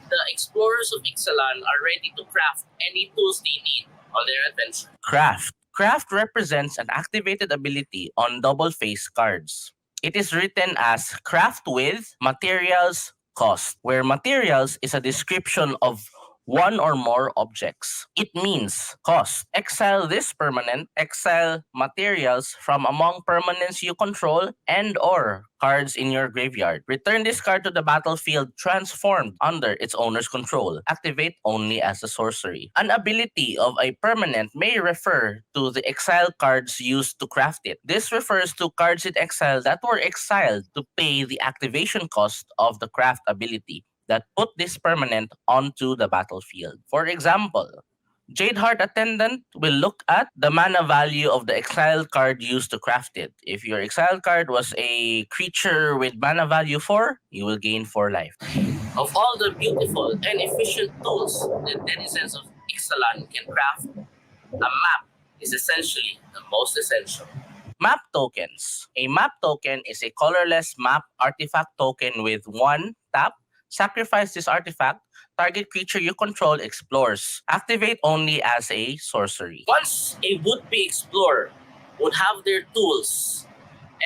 the explorers of Ixalan are ready to craft any tools they need on their adventure. Craft. Craft represents an activated ability on double face cards. It is written as craft with materials cost, where materials is a description of one or more objects. It means cost. Exile this permanent, exile materials from among permanents you control and or cards in your graveyard. Return this card to the battlefield transformed under its owner's control. Activate only as a sorcery. An ability of a permanent may refer to the exile cards used to craft it. This refers to cards in exile that were exiled to pay the activation cost of the craft ability that put this permanent onto the battlefield. For example, Jadeheart Attendant will look at the mana value of the exiled card used to craft it. If your exiled card was a creature with mana value 4, you will gain 4 life. Of all the beautiful and efficient tools that denizens of Ixalan can craft, a map is essentially the most essential. Map tokens. A map token is a colorless map artifact token with one tap. Sacrifice this artifact. Target creature you control explores. Activate only as a sorcery. Once a would-be explorer would have their tools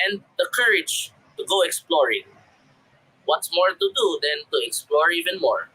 and the courage to go exploring. What's more to do than to explore even more?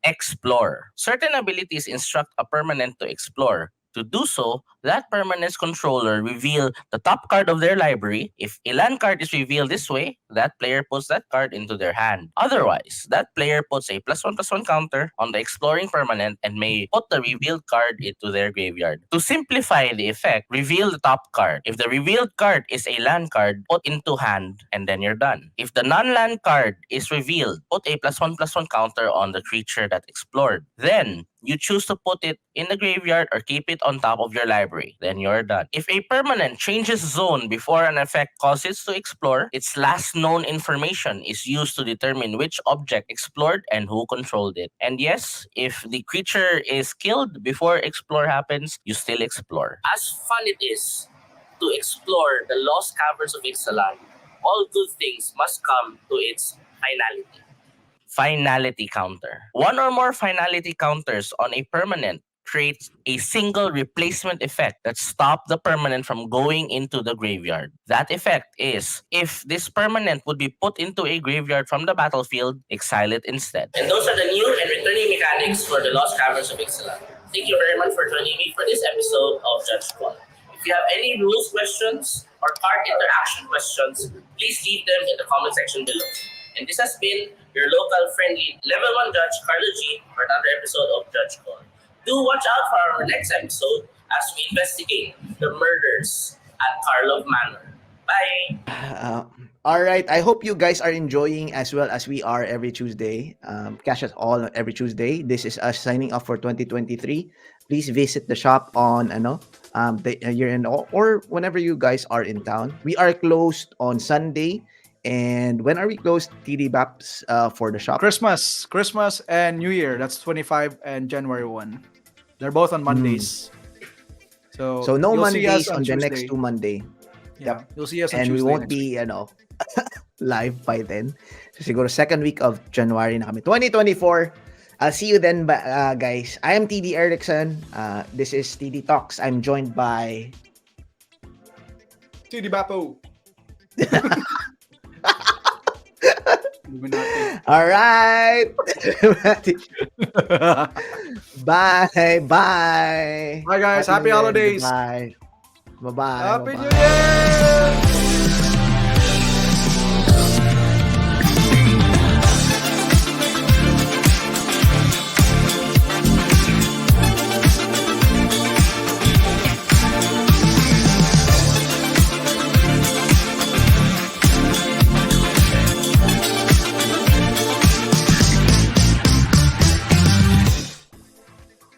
Explore. Certain abilities instruct a permanent to explore. To do so, that permanent's controller reveal the top card of their library. If a land card is revealed this way, that player puts that card into their hand. Otherwise, that player puts a +1/+1 counter on the exploring permanent and may put the revealed card into their graveyard. To simplify the effect, reveal the top card. If the revealed card is a land card, put into hand and then you're done. If the non-land card is revealed, put a +1/+1 counter on the creature that explored. Then, you choose to put it in the graveyard or keep it on top of your library. Then you're done. If a permanent changes zone before an effect causes to explore, its last known information is used to determine which object explored and who controlled it. And yes, if the creature is killed before explore happens, you still explore. As fun it is to explore the lost caverns of Ixalan, all good things must come to its finality. Finality counter. One or more finality counters on a permanent creates a single replacement effect that stops the permanent from going into the graveyard. That effect is, if this permanent would be put into a graveyard from the battlefield, exile it instead. And those are the new and returning mechanics for the Lost Caverns of Ixalan. Thank you very much for joining me for this episode of Judge Call. If you have any rules questions or card interaction questions, please leave them in the comment section below. And this has been your local friendly level 1 judge, Carlo G, for another episode of Judge Call. Do watch out for our next episode as we investigate the murders at Karlov Manor. Bye! All right. I hope you guys are enjoying as well as we are every Tuesday. Catch us all every Tuesday. This is us signing off for 2023. Please visit the shop on the year end or whenever you guys are in town. We are closed on Sunday. And when are we closed, TD Baps, for the shop? Christmas and New Year. That's 25 and January 1. They're both on Mondays. So no you'll see Mondays us on the Tuesday. next 2 Monday. Yeah, you'll see us on And we Tuesday won't next be, week. live by then. So siguro second week of January na kami. 2024. I'll see you then, guys. I am TD Erickson. This is TD Talks. I'm joined by... TD Bappo. All right. Bye. Bye guys. Happy holidays. Bye. Bye-bye. Happy Bye-bye. New Year.